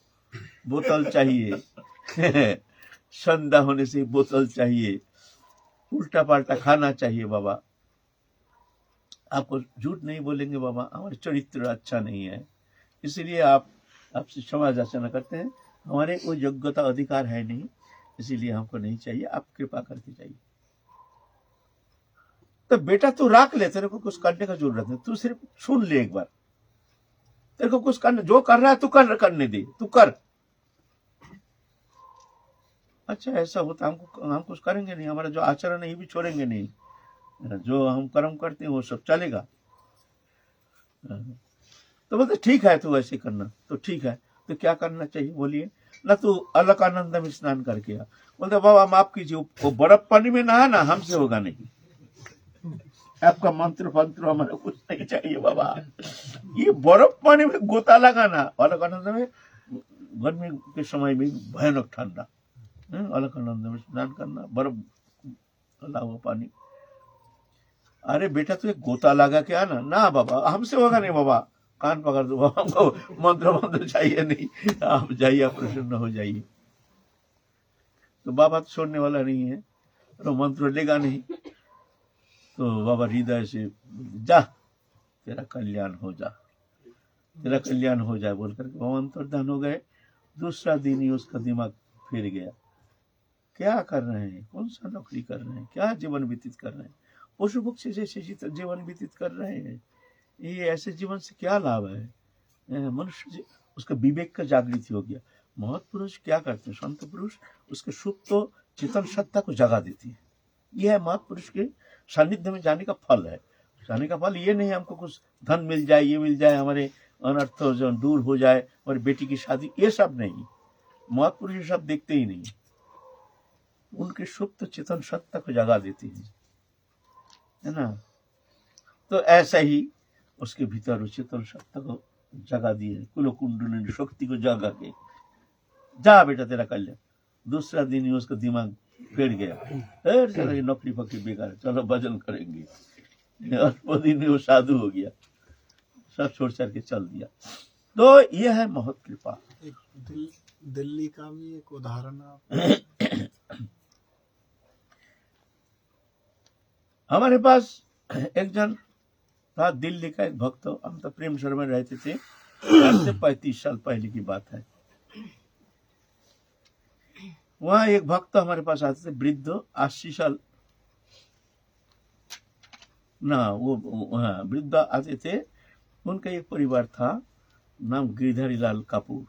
बोतल चाहिए संधा होने से बोतल चाहिए, उल्टा पाल्टा खाना चाहिए बाबा। आपको झूठ नहीं बोलेंगे बाबा, हमारे चरित्र अच्छा नहीं है, इसीलिए आपसे क्षमा याचना करते हैं, हमारे कोई योग्यता अधिकार है नहीं, इसीलिए हमको नहीं चाहिए, आप कृपा करके चाहिए। तो बेटा तू रख ले, तेरे को कुछ करने का जरूरत नहीं, तू सिर्फ सुन ले एक बार। तेरे को कुछ करने, जो कर रहा है तू करने दे, तू कर। अच्छा ऐसा होता, हम कुछ करेंगे नहीं, हमारा जो आचरण है ये भी छोड़ेंगे नहीं, जो हम कर्म करते हैं वो सब चलेगा। तो बोलते ठीक है तू ऐसे करना, तो ठीक है, तो क्या करना चाहिए बोलिए ना। तू अलकानंद में स्नान करके आ। बोलते बाबा माफ कीजिए, वो बर्फ पानी में नहा ना, हमसे होगा नहीं, आपका मंत्र फंत्र हमारा कुछ नहीं चाहिए बाबा, ये बर्फ पानी में गोता लगाना। अलकानंद में गर्मी के समय में भयानक ठंडा, अलकानंद में स्नान करना, बर्फ लगा हुआ पानी। अरे बेटा तू एक गोता लगा के आना ना बाबा, हमसे होगा नहीं बाबा, कान पकड़ दो बाबा, हमको मंत्र चाहिए नहीं, आप जाइए, आप प्रसन्न हो जाइए। तो बाबा तो छोड़ने वाला नहीं है, तो मंत्र लेगा नहीं, तो बाबा हृदय से जा तेरा कल्याण हो जा, तेरा कल्याण हो जाए बोलकर बाबा अंतर्धान हो गए। दूसरा दिन ही उसका दिमाग फिर गया, क्या कर रहे हैं, कौन सा नौकरी कर रहे हैं, क्या जीवन व्यतीत कर रहे हैं, पशु पक्षी जैसे जीवन व्यतीत कर रहे हैं, ये ऐसे जीवन से क्या लाभ है। मनुष्य उसका विवेक का जागृति हो गया। महत पुरुष क्या करते हैं, संत पुरुष उसके सुप्त तो चेतन सत्ता को जगा देती है। यह है महत पुरुष के सानिध्य में जाने का फल है। जाने का फल ये नहीं हमको कुछ धन मिल जाए, ये मिल जाए, हमारे अनर्थ जो दूर हो जाए, हमारी बेटी की शादी, ये सब नहीं। महत पुरुष ये सब देखते ही नहीं, उनके सुप्त चेतन सत्ता को जगा देती है ना। तो ऐसा ही उसके भीतर उस चेतन सत्ता को जगा दिए, कुल कुंडलिनी शक्ति को जगा के, जा बेटा तेरा कल्याण। दूसरा दिन ही उसका दिमाग फिर गया, चलो ये नौकरी फकरी बेकार है, चलो भजन करेंगे। और वो दिन ही वो साधु हो गया, सब छोड़ छाड़ के चल दिया। तो ये है महत कृपा। दिल्ली का भी एक उदाहरण आप हमारे पास एक जन था, दिल्ली का एक भक्त, हम तो प्रेम शहर में रहते थे, आज से 35 साल पहले की बात है। वहां एक भक्त हमारे पास आते थे, वृद्ध, 80 साल ना, वो हाँ वृद्ध आते थे। उनका एक परिवार था, नाम गिरधरी लाल कपूर।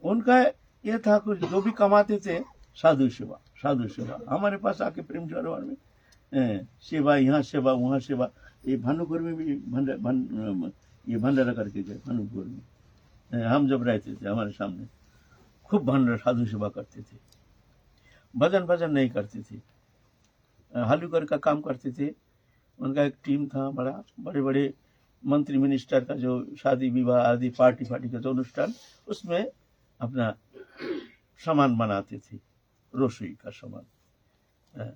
उनका ये था कुछ जो भी कमाते थे साधु सेवा, साधु सेवा। हमारे पास आके प्रेम सरोवर में सेवा, यहाँ सेवा वहाँ सेवा। ये भानुपुर में भी ये भंडारा करके गए, भानुपुर में हम जब रहते थे, हमारे सामने खूब भंडारा साधु सेवा करते थे। भजन नहीं करते थे, हालूकर का काम करते थे। उनका एक टीम था बड़ा, बड़े बड़े मंत्री मिनिस्टर का जो शादी विवाह आदि पार्टी का जो अनुष्ठान, उसमें अपना सामान बनाते थे, रसोई का सामान।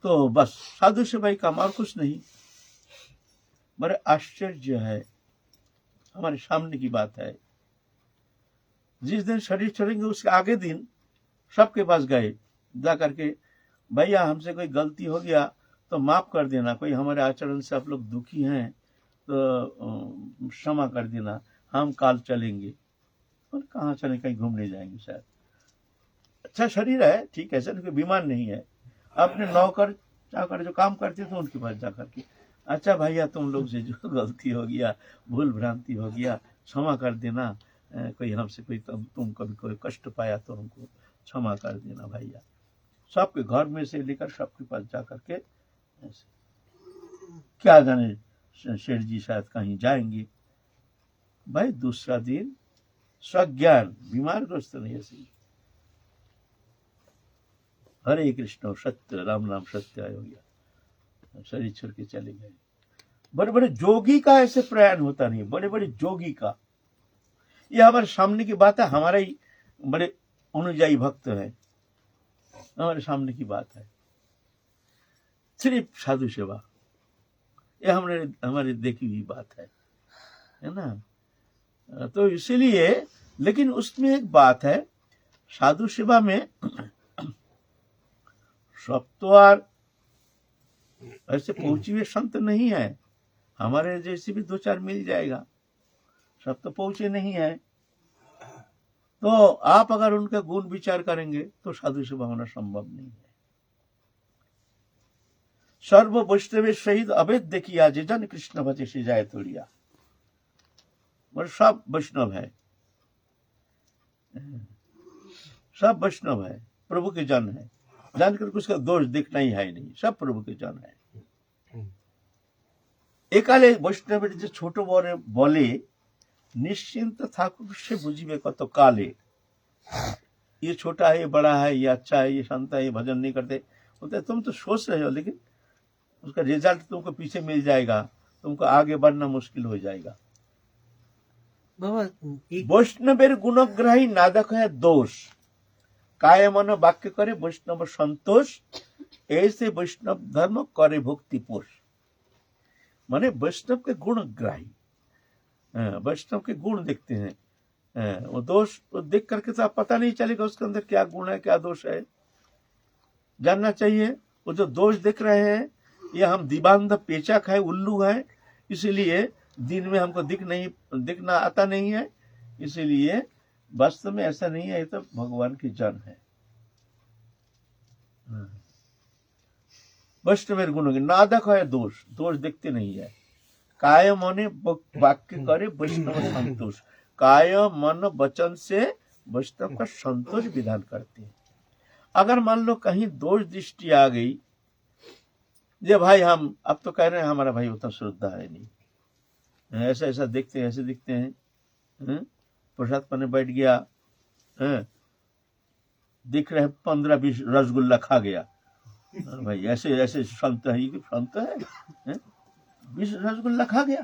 तो बस साधु सेवाई काम, और कुछ नहीं। बड़े आश्चर्य है, हमारे सामने की बात है। जिस दिन शरीर छोड़ेंगे उसके आगे दिन सबके पास गए, जा करके भैया हमसे कोई गलती हो गया तो माफ कर देना, कोई हमारे आचरण से आप लोग दुखी हैं तो क्षमा कर देना, हम काल चलेंगे। और कहाँ चले, कहीं घूमने जाएंगे शायद। अच्छा शरीर है, ठीक है, सर कोई बीमार नहीं है। अपने नौकर चाकर जो काम करते थे उनके पास जाकर के, अच्छा भैया तुम लोग से जो गलती हो गया, भूल भ्रांति हो गया, क्षमा कर देना, कोई हमसे कोई तुम कभी कोई कष्ट पाया तो हमको क्षमा कर देना भैया। सबके घर में से लेकर सबके पास जाकर के ऐसे, क्या जाने सेठ जी शायद कहीं जाएंगे। भाई दूसरा दिन स्वज्ञान, बीमारग्रस्त नहीं ऐसी। हरे कृष्ण सत्य, राम नाम सत्य हो गया, शरीर छोड़ के चले गए। बड़े बड़े जोगी का ऐसे प्रयाण होता नहीं, बड़े बड़े जोगी का। ये हमारे सामने की बात है, हमारे ही बड़े अनुयायी भक्त है, हमारे सामने की बात है। सिर्फ साधु सेवा, ये हमारे देखी हुई बात है ना। तो इसीलिए, लेकिन उसमें एक बात है, साधु सेवा में सब तो और ऐसे पहुंचे हुए संत नहीं है, हमारे जैसे भी दो चार मिल जाएगा, सब तो पहुंचे नहीं है। तो आप अगर उनका गुण विचार करेंगे तो साधु सेवा होना संभव नहीं है। सर्व वैष्णव शहीद अवैध देखिया, जे जन कृष्ण भजे से जाए तोड़िया। मतलब सब वैष्णव है, सब वैष्णव है, प्रभु के जन है, जानकर उसका दोष दिखना ही है नहीं, सब प्रभु के जन है। एकाले वैष्णव जो छोट बड़े बोले निश्चिंत ठाकुर से बुझिबे कत काले, ये छोटा है, ये बड़ा है, ये अच्छा है, ये संत है, ये भजन नहीं करते, बोलते तुम तो सोच रहे हो, लेकिन उसका रिजल्ट तुमको पीछे मिल जाएगा, तुमको आगे बढ़ना मुश्किल हो जाएगा। बाबा वैष्णवेर गुणग्राही नादक है दोष, काय मन वाक्य करे वैष्णव संतोष, ऐसे वैष्णव धर्म करे भक्ति पोष। माने वैष्णव के गुणग्राही, वैष्णव के गुण देखते हैं, वो दोष वो देख करके तो आप पता नहीं चलेगा उसके अंदर क्या गुण है क्या दोष है, जानना चाहिए। वो जो दोष देख रहे हैं, ये हम दीवांध पेचक है, उल्लू है, इसीलिए दिन में हमको दिखना आता नहीं है, इसीलिए वास्तव में ऐसा नहीं है, ये तो भगवान की जन है। वैष्णवेर गुण नादक है दोष, दोष देखते नहीं है। काय मने वाक्य करे वैष्णव संतोष, काय मन वचन से वैष्णव का संतोष विधान करते हैं। अगर मान लो कहीं दोष दृष्टि आ गई, ये भाई हम अब तो कह रहे हैं हमारा भाई उतना श्रद्धा है नहीं, ऐसा ऐसा देखते हैं, ऐसे दिखते हैं, प्रसाद पाने बैठ गया, दिख रहे 15-20 रसगुल्ला खा गया, भाई ऐसे ऐसे संत है, ये संत है, 20 रसगुल्ला खा गया।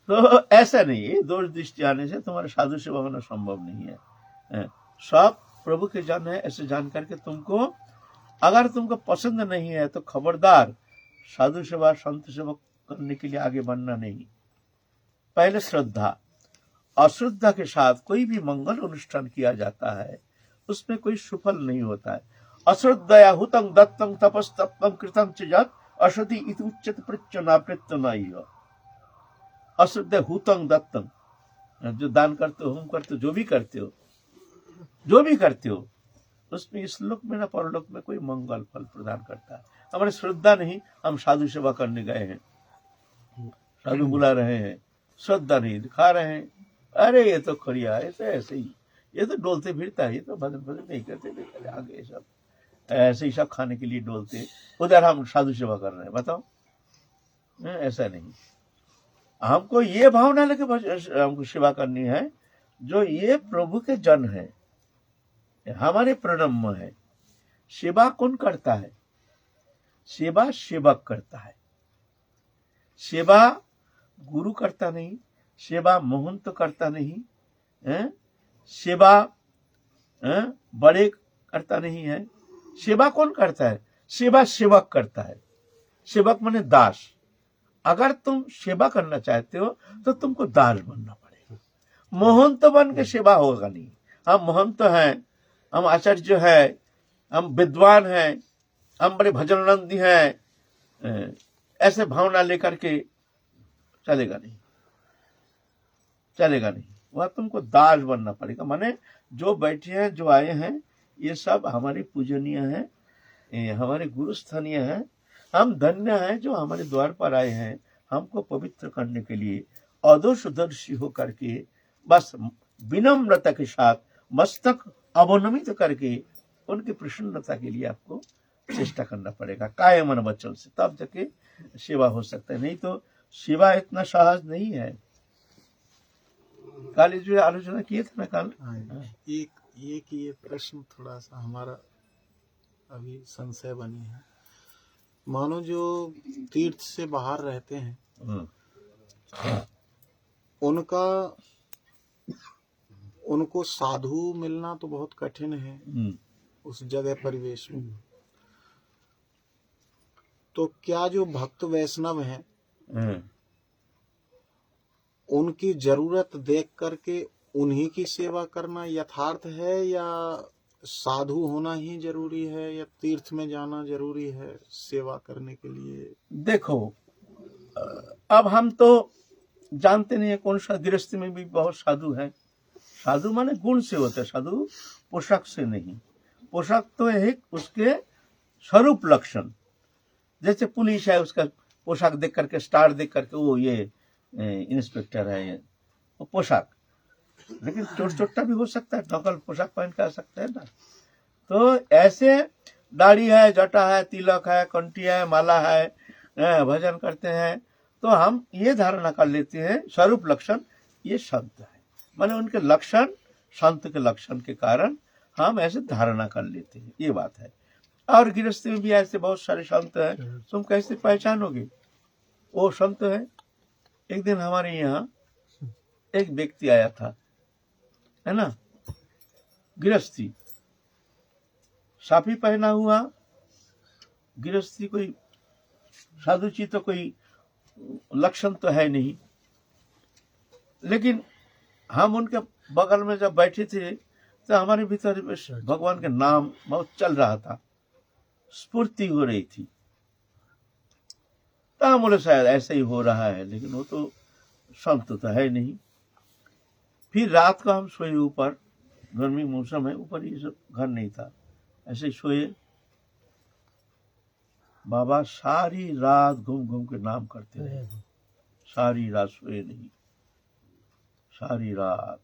तो ऐसा नहीं है, दोष दृष्टि आने से तुम्हारा साधु सेवा होना संभव नहीं है। सब प्रभु के जन है, ऐसे जान करके तुमको, अगर तुमको पसंद नहीं है तो खबरदार साधु सेवा संत सेवा करने के लिए आगे बढ़ना नहीं। पहले श्रद्धा, अश्रद्धा के साथ कोई भी मंगल अनुष्ठान किया जाता है, उसमें कोई सुफल नहीं होता है। अश्रद्धया हुतं दत्तं तपस्तप्तं कृतं च यत् असति इति उच्यते प्रत्यना प्रत्यनाय। अश्रद्धा हुतं दत्तं, जो दान करते हो, होम करते हो, जो भी करते हो, उसमें इस लोक में ना परलोक में कोई मंगल फल प्रदान करता है। हमारे श्रद्धा नहीं, हम साधु सेवा करने गए हैं, साधु बुला रहे हैं, श्रद्धा नहीं दिखा रहे हैं, अरे ये तो खड़िया, ये तो ऐसे ही, ये तो डोलते फिरता है, ये तो भजन नहीं करते, आगे सब ऐसे ही सब खाने के लिए डोलते, उधर हम साधु सेवा कर रहे हैं, बताओ। ऐसा नहीं, हमको ये भावना लेके हमको सेवा करनी है, जो ये प्रभु के जन है, हमारे प्रणम्य है। सेवा कौन करता है? सेवा सेवक करता है, सेवा गुरु करता नहीं, सेवा महंत करता नहीं, सेवा बड़े करता नहीं है। सेवा कौन करता है? सेवा सेवक करता है। सेवक माने दास। अगर तुम सेवा करना चाहते हो तो तुमको दास बनना पड़ेगा। महंत बन के सेवा होगा नहीं। हम महंत हैं, हम आचार्य हैं, हम विद्वान हैं, हम बड़े भजनानंदी हैं, ऐसे भावना लेकर के चलेगा नहीं, चलेगा नहीं। वह तुमको दास बनना पड़ेगा। माने जो बैठे हैं, जो आए हैं, ये सब हमारे पूजनीय हैं, हमारे गुरु स्थानीय हैं। हम धन्य हैं जो हमारे द्वार पर आए हैं, हमको पवित्र करने के लिए अदोषदर्शी होकर के, बस विनम्रता के साथ मस्तक अवनमित करके उनकी प्रसन्नता के लिए आपको चेष्टा करना पड़ेगा, कायम मन वचन से, तब जाके सेवा हो सकता है। नहीं तो सेवा इतना सहज नहीं है। कल इस जो आलोचना किए थे ना कल। हाँ, एक ये प्रश्न थोड़ा सा हमारा अभी संशय बनी है। मानो जो तीर्थ से बाहर रहते हैं उनको साधु मिलना तो बहुत कठिन है उस जगह परिवेश में। तो क्या जो भक्त वैष्णव हैं उनकी जरूरत देख करके उन्हीं की सेवा करना यथार्थ है, या साधु होना ही जरूरी है, या तीर्थ में जाना जरूरी है सेवा करने के लिए? देखो, अब हम तो जानते नहीं है कौन सा। गृहस्थी में भी बहुत साधु है। साधु माने गुण से होते हैं, साधु पोशाक से नहीं। पोशाक तो है उसके स्वरूप लक्षण। जैसे पुलिस है, उसका पोशाक देख करके, स्टार देख करके वो ये इंस्पेक्टर है, ये वो पोशाक। लेकिन चोट चोट्टा भी हो सकता है, नकल पोशाक पहन के आ सकता है ना। तो ऐसे दाढ़ी है, जटा है, तिलक है, कंठी है, माला है, भजन करते हैं, तो हम ये धारणा कर लेते हैं स्वरूप लक्षण ये संत है। माने उनके लक्षण संत के लक्षण के कारण हम ऐसे धारणा कर लेते हैं, ये बात है। और गृहस्थी में भी ऐसे बहुत सारे संत हैं, तुम कैसे पहचानोगे वो संत है? एक दिन हमारे यहाँ एक व्यक्ति आया था, है ना, गृहस्थी, साफी पहना हुआ गृहस्थी, कोई साधु जी तो कोई लक्षण तो है नहीं। लेकिन हम उनके बगल में जब बैठे थे तो हमारे भीतर भगवान के नाम बहुत चल रहा था, स्फूर्ति हो रही थी। तो हम बोले शायद ऐसे ही हो रहा है, लेकिन वो तो संत तो है नहीं। फिर रात को हम सोए ऊपर, गर्मी मौसम है, ऊपर ये सब घर नहीं था, ऐसे ही सोए। बाबा सारी रात घूम घूम के नाम करते रहे, सारी रात सोए नहीं, सारी रात।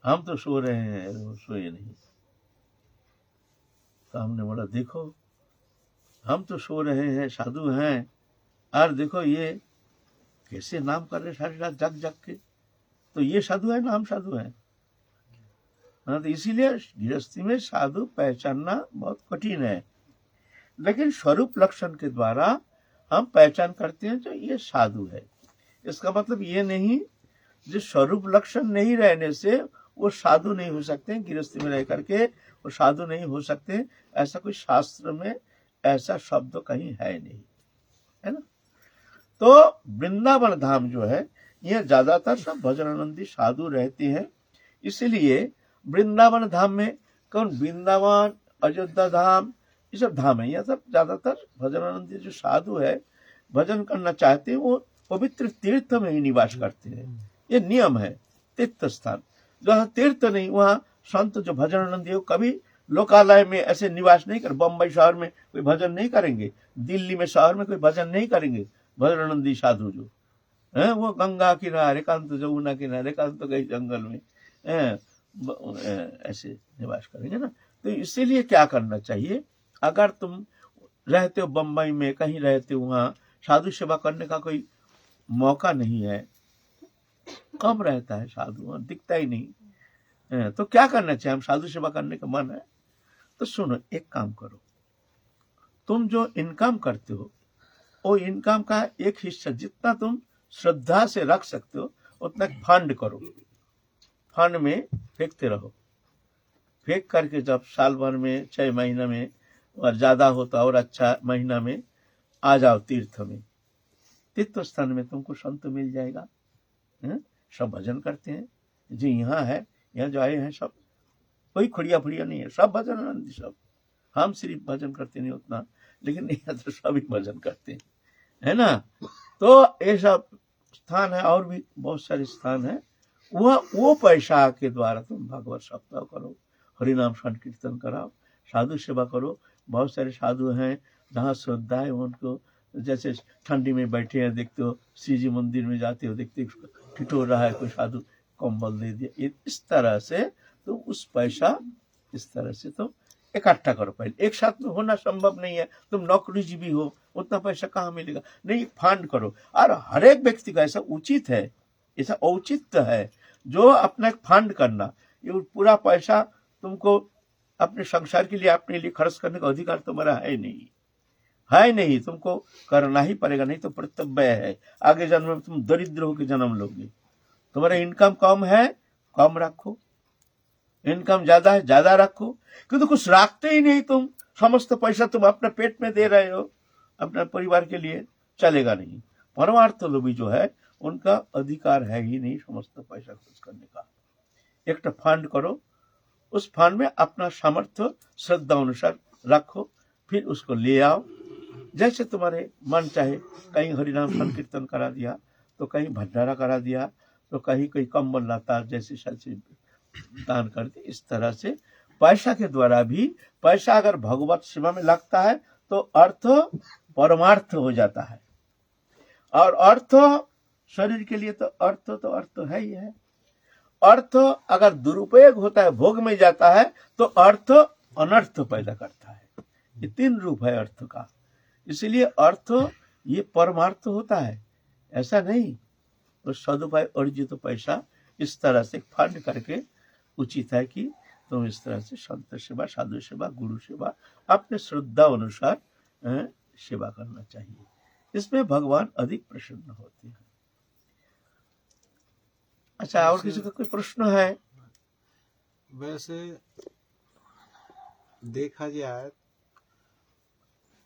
हम तो सो रहे हैं, वो सोए नहीं। तो हमने बोला देखो, हम तो सो रहे हैं, साधु हैं, और देखो ये कैसे नाम कर रहे सारी रात जग जग के। तो ये साधु है ना, हम साधु हैं? हाँ, तो इसीलिए गृहस्थी में साधु पहचानना बहुत कठिन है। लेकिन स्वरूप लक्षण के द्वारा हम पहचान करते हैं जो ये साधु है। इसका मतलब ये नहीं जो स्वरूप लक्षण नहीं रहने से वो साधु नहीं हो सकते, गृहस्थी में रह करके वो साधु नहीं हो सकते, ऐसा कोई शास्त्र में ऐसा शब्द कहीं है नहीं, है ना। तो वृंदावन धाम जो है ये ज्यादातर सब भजनानंदी साधु रहते हैं। इसलिए वृंदावन धाम में कौन, वृंदावन, अयोध्या धाम, ये सब धाम है, यह सब ज्यादातर भजनानंदी जो साधु है, भजन करना चाहते हैं, वो पवित्र तीर्थ में ही निवास करते हैं। ये नियम है, तीर्थ स्थान जहाँ तीर्थ नहीं वहाँ संत जो भजनानंदी हो कभी लोकालय में ऐसे निवास नहीं कर। बम्बई शहर में कोई भजन नहीं करेंगे, दिल्ली में शहर में कोई भजन नहीं करेंगे। भजनानंदी साधु जो है वो गंगा किनारे, एकांत जमुना किनारे, एकांत कहीं जंगल में ऐसे निवास करेंगे ना। तो इसीलिए क्या करना चाहिए, अगर तुम रहते हो बम्बई में, कहीं रहते हो, वहाँ साधु सेवा करने का कोई मौका नहीं है, कम रहता है साधु, वहाँ दिखता ही नहीं, तो क्या करना चाहिए? हम साधु सेवा करने का मन है तो सुनो, एक काम करो, तुम जो इनकम करते हो वो इनकम का एक हिस्सा जितना तुम श्रद्धा से रख सकते हो उतना फंड करो, फंड में फेंकते रहो। फेंक करके जब साल भर में 6 महीना में और ज्यादा होता और अच्छा महीना में आ जाओ तीर्थ में, तीर्थ स्थान में तुमको संत मिल जाएगा। सब भजन करते हैं जो यहाँ है, यहाँ जो आए हैं सब कोई खुड़िया फुड़िया नहीं है, सब भजन आनंदी सब। हम सिर्फ भजन करते नहीं उतना, लेकिन यहाँ तो सभी भजन करते हैं, है ना। तो ये सब स्थान है, और भी बहुत सारे स्थान है। वो पैसा के द्वारा तुम भागवत सप्ताह करो, हरिनाम संकीर्तन कराओ, साधु सेवा करो। बहुत सारे साधु हैं जहाँ श्रद्धा है उनको, जैसे ठंडी में बैठे हैं, देखते हो श्री जी मंदिर में जाते हो, देखते हो ठिठुर रहा है, कोई साधु कंबल दे दिया। इस तरह से तो उस पैसा इस तरह से तो इकट्ठा करो। पहले एक साथ में होना संभव नहीं है, तुम नौकरीजीवी हो, उतना पैसा कहाँ मिलेगा, नहीं फंड करो। और हर एक व्यक्ति का ऐसा उचित है, ऐसा औचित्य है। जो अपना एक फंड करना, ये पूरा पैसा तुमको अपने संसार के लिए अपने लिए खर्च करने का अधिकार तुम्हारा है नहीं, तुमको करना ही पड़ेगा, नहीं तो कर्तव्य है। आगे जन्म में तुम दरिद्र होकर जन्म लोगे। तुम्हारा इनकम कम है, कम रखो, इनकम ज्यादा है, ज्यादा रखो, क्योंकि कुछ रखते ही नहीं तुम, समस्त पैसा तुम अपने पेट में दे रहे हो, अपने परिवार के लिए चलेगा नहीं। परमार्थ लोभी जो है उनका अधिकार है ही नहीं समस्त पैसा खर्च करने का। एक फंड करो, उस फंड में अपना सामर्थ्य श्रद्धा अनुसार रखो, फिर उसको ले आओ। जैसे तुम्हारे मन चाहे, कहीं हरिनाम संकीर्तन करा दिया, तो कहीं भंडारा करा दिया, तो कहीं कोई कंबल लाता जैसे दान कर दी। इस तरह से पैसा के द्वारा भी, पैसा अगर भगवत सेवा में लगता है तो अर्थ परमार्थ हो जाता है। और अर्थ शरीर के लिए तो अर्थ है ही है। अर्थ अगर दुरुपयोग होता है, भोग में जाता है, तो अर्थ अनर्थ पैदा करता है। ये 3 रूप है अर्थ का। इसलिए अर्थ ये परमार्थ होता है, ऐसा नहीं। तो सदुपयोग अर्जित पैसा इस तरह से फंड करके उचित है कि तुम इस तरह से संत सेवा, साधु सेवा, गुरु सेवा अपने श्रद्धा अनुसार सेवा करना चाहिए। इसमें भगवान अधिक प्रसन्न होते हैं। अच्छा, और किसी का कोई प्रश्न है? वैसे देखा जाए,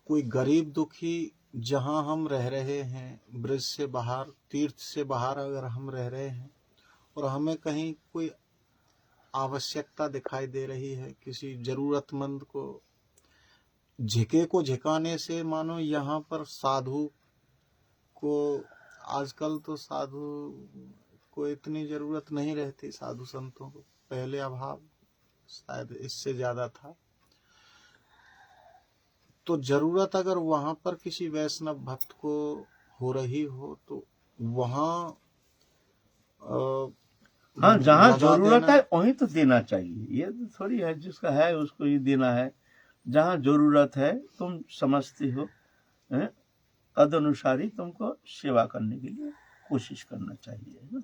कोई गरीब दुखी जहां हम रह रहे हैं, ब्रज से बाहर, तीर्थ से बाहर अगर हम रह रहे हैं और हमें कहीं कोई आवश्यकता दिखाई दे रही है, किसी जरूरतमंद को झिकाने से, मानो यहाँ पर साधु को, आजकल तो साधु को इतनी जरूरत नहीं रहती, साधु संतों को पहले अभाव शायद इससे ज्यादा था। तो जरूरत अगर वहां पर किसी वैष्णव भक्त को हो रही हो तो वहां हाँ, जहाँ जरूरत है वहीं तो देना चाहिए। ये तो थोड़ी है जिसका है उसको ही देना है। जहाँ जरूरत है तुम समझते हो, तद अनुसार ही तुमको सेवा करने के लिए कोशिश करना चाहिए, है ना,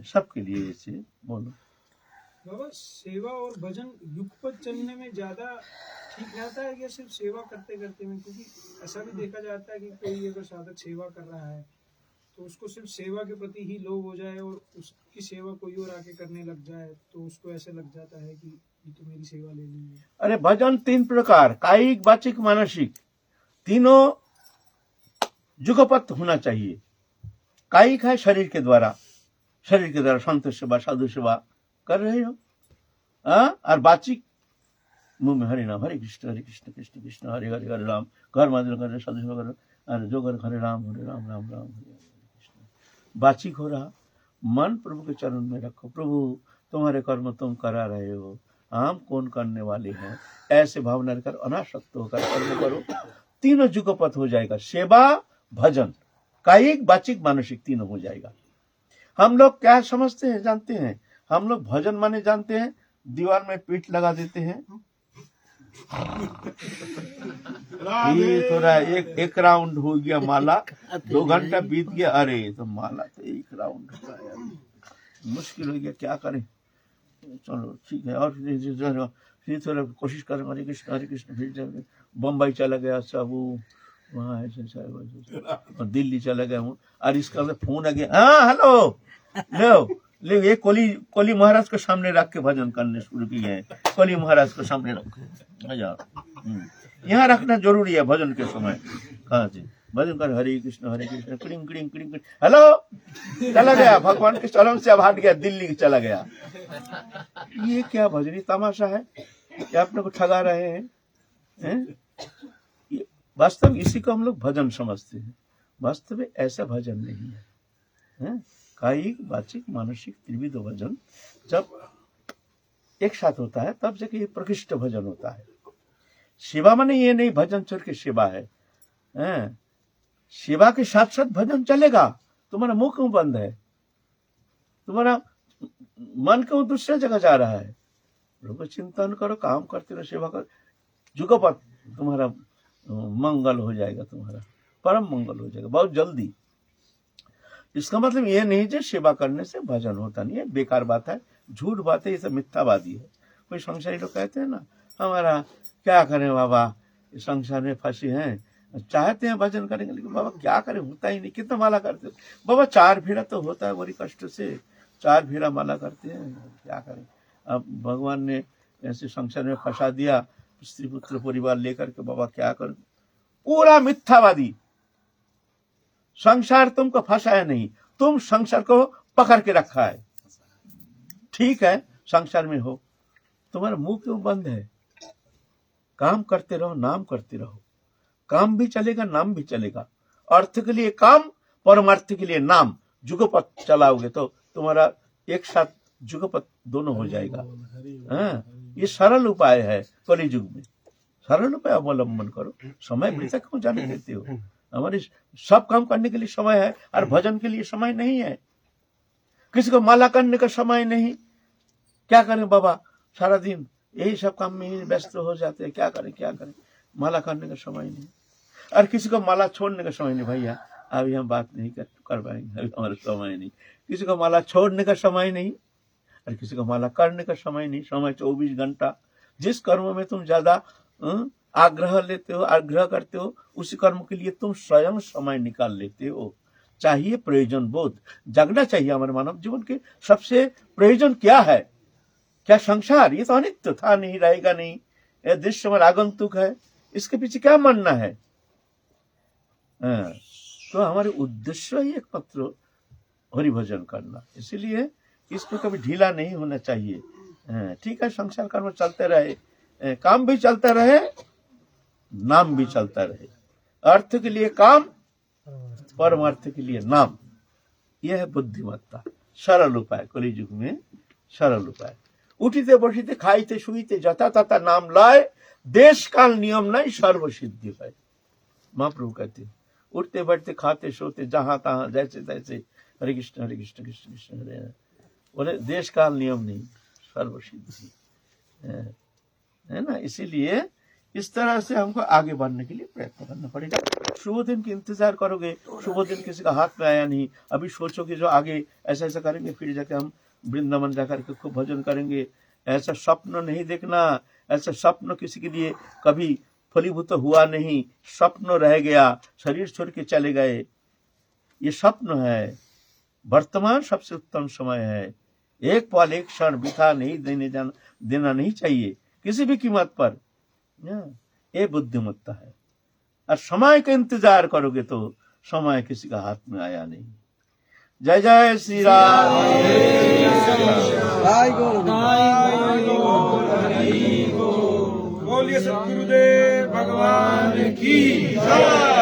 सबके लिए। ऐसे बोलो बाबा, सेवा और भजन युगपथ चलने में ज्यादा ठीक रहता है या सिर्फ सेवा करते करते में? क्योंकि ऐसा भी देखा जाता है कि कोई अगर साधक सेवा कर रहा है तो उसको सिर्फ सेवा के प्रति ही लोभ हो जाए और उसकी सेवा कोई और आके करने लग जाए तो उसको ऐसे लग जाता है कि ये तो मेरी सेवा ले लेंगे। अरे भजन 3 प्रकार, कायिक, वाचिक, मानसिक, तीनों जुगपथ होना चाहिए। कायिक है शरीर के द्वारा संत सेवा, साधु सेवा कर रहे हो। और वाचिक मुंह में हरे नाम, हरे कृष्ण कृष्ण कृष्ण हरे हरे, हरे राम, घर माधुर कर साधु सेवा कर, जो कर हरे राम राम राम हरे कृष्ण। वाचिक हो रहा, मन प्रभु के चरण में रखो, प्रभु तुम्हारे कर्म तुम करा रहे हो, हम कौन करने वाले हैं, ऐसे भावना कर अनासक्त होकर कर्म करो। तीनों जुगपथ हो जाएगा, सेवा भजन, कायिक वाचिक मानसिक तीनों हो जाएगा। हम लोग क्या समझते हैं जानते हैं? हम लोग भजन माने जानते हैं दीवार में पीठ लगा देते हैं, ये थोड़ा एक राउंड हो गया माला, 2 घंटा बीत गया, अरे तो माला तो 1 राउंड हो गया, मुश्किल हो गया, क्या करें, चलो ठीक है। और फिर थोड़ा कोशिश करें हरे कृष्ण, फिर बम्बई चला गया सब, वहाँ ऐसे दिल्ली चला गया हूँ, और इसका फोन आ गया, हाँ हेलो ले, ये कोली महाराज को सामने रख के भजन करने शुरू किए हैं। कोली महाराज को सामने रखो, यहाँ रखना जरूरी है भजन के समय। कहाँ से भजन कर, हरे कृष्ण क्रिंग क्रिंग क्रिंग, हेलो चला गया, भगवान के चरण से अब हट गया, दिल्ली चला गया। ये क्या भजनी तमाशा है, क्या अपने को ठगा रहे हैं? वास्तव इसी को हम लोग भजन समझते हैं, वास्तव में ऐसा भजन नहीं है। कायिक वाचिक मानसिक त्रिविध भजन जब एक साथ होता है तब जाके ये प्रकृष्ट भजन होता है। सेवा माने ये नहीं भजन छोड़ के सेवा है, सेवा के साथ साथ भजन चलेगा। तुम्हारा मुंह क्यों बंद है? तुम्हारा मन क्यों दूसरे जगह जा रहा है? प्रभु चिंतन करो, काम करते रहो, सेवा करो, जुगपथ तुम्हारा मंगल हो जाएगा, तुम्हारा परम मंगल हो जाएगा बहुत जल्दी। इसका मतलब ये नहीं कि सेवा करने से भजन होता नहीं है, बेकार बात है, झूठ बात है, ये सब मिथ्यावादी है। कोई संसारी लोग कहते हैं ना, हमारा क्या करें बाबा, इस संसार में फंसे हैं, चाहते हैं भजन करेंगे, लेकिन बाबा क्या करें, होता ही नहीं, कितना माला करते हो बाबा, 4 फेरा तो होता है बड़ी कष्ट से, 4 फेरा माला करते हैं, क्या करें। अब भगवान ने ऐसे संसार में फंसा दिया, स्त्री पुत्र परिवार लेकर के, बाबा क्या करें। पूरा मिथ्यावादी, संसार तुमको फंसाया नहीं, तुम संसार को पकड़ के रखा है। ठीक है, संसार में हो, तुम्हारा मुंह क्यों बंद है? काम करते रहो, नाम करते रहो, काम भी चलेगा, नाम भी चलेगा। अर्थ के लिए काम, परमार्थ के लिए नाम, जुगपथ चलाओगे तो तुम्हारा एक साथ जुगपथ दोनों हो जाएगा। हाँ, ये सरल उपाय है कलि युग में, सरल उपाय अवलंबन करो। समय वृथा क्यों जाने देते हो? हमारे सब काम करने के लिए समय है और भजन के लिए समय नहीं है। किसी को माला करने का समय नहीं, क्या करें बाबा, सारा दिन यही सब काम में ही व्यस्त हो जाते हैं, क्या करें, माला करने का समय नहीं। और किसी को माला छोड़ने का समय नहीं, भैया अभी हम बात नहीं कर पाएंगे, अभी हमारा समय नहीं। किसी को माला छोड़ने का समय नहीं और किसी को माला करने का समय नहीं। समय 24 घंटा। जिस कर्म में तुम ज्यादा आग्रह लेते हो, आग्रह करते हो, उसी कर्म के लिए तुम स्वयं समय निकाल लेते हो। चाहिए प्रयोजन बोध, जगना चाहिए। हमारे मानव जीवन के सबसे प्रयोजन क्या है? क्या संसार ये तो अनित्य था, नहीं रहेगा नहीं, यह दृश्य में आगंतुक है, इसके पीछे क्या मानना है? तो हमारे उद्देश्य ही एकमात्र हरिभजन करना, इसीलिए इसको कभी ढीला नहीं होना चाहिए। ठीक है, संसार कर्म चलते रहे, काम भी चलता रहे, नाम भी चलता रहे। अर्थ के लिए काम, परमार्थ के लिए नाम, यह है बुद्धिमत्ता। सरल उपाय, कलि युग में सरल उपाय। उठिते बसिते खाइते शुइते जथा तथा नाम लय, देश काल नियम नहीं सर्व सिद्धि है। महाप्रभु कहते हैं, उठते बैठते खाते सोते जहां तहां जैसे तैसे हरे कृष्ण कृष्ण कृष्ण हरे हरे। बोले देश काल नियम नहीं, सर्व सिद्धि है ना। इसीलिए इस तरह से हमको आगे बढ़ने के लिए प्रयत्न करना पड़ेगा। शुभ दिन की इंतजार करोगे, शुभ दिन किसी का हाथ में आया नहीं, अभी सोचो कि जो आगे ऐसा ऐसा करेंगे, फिर जाके हम वृंदावन जाकर के खूब भजन करेंगे, ऐसा स्वप्न नहीं देखना। ऐसा स्वप्न किसी के लिए कभी फलीभूत हुआ नहीं, स्वप्न रह गया, शरीर छोड़ के चले गए, ये स्वप्न है। वर्तमान सबसे उत्तम समय है, एक पल एक क्षण बिता नहीं देना नहीं चाहिए किसी भी कीमत पर। ये बुद्धिमत्ता है। और समय का इंतजार करोगे तो समय किसी का हाथ में आया नहीं। जय जय श्री राम। बोलिए सद्गुरुदेव भगवान की जय।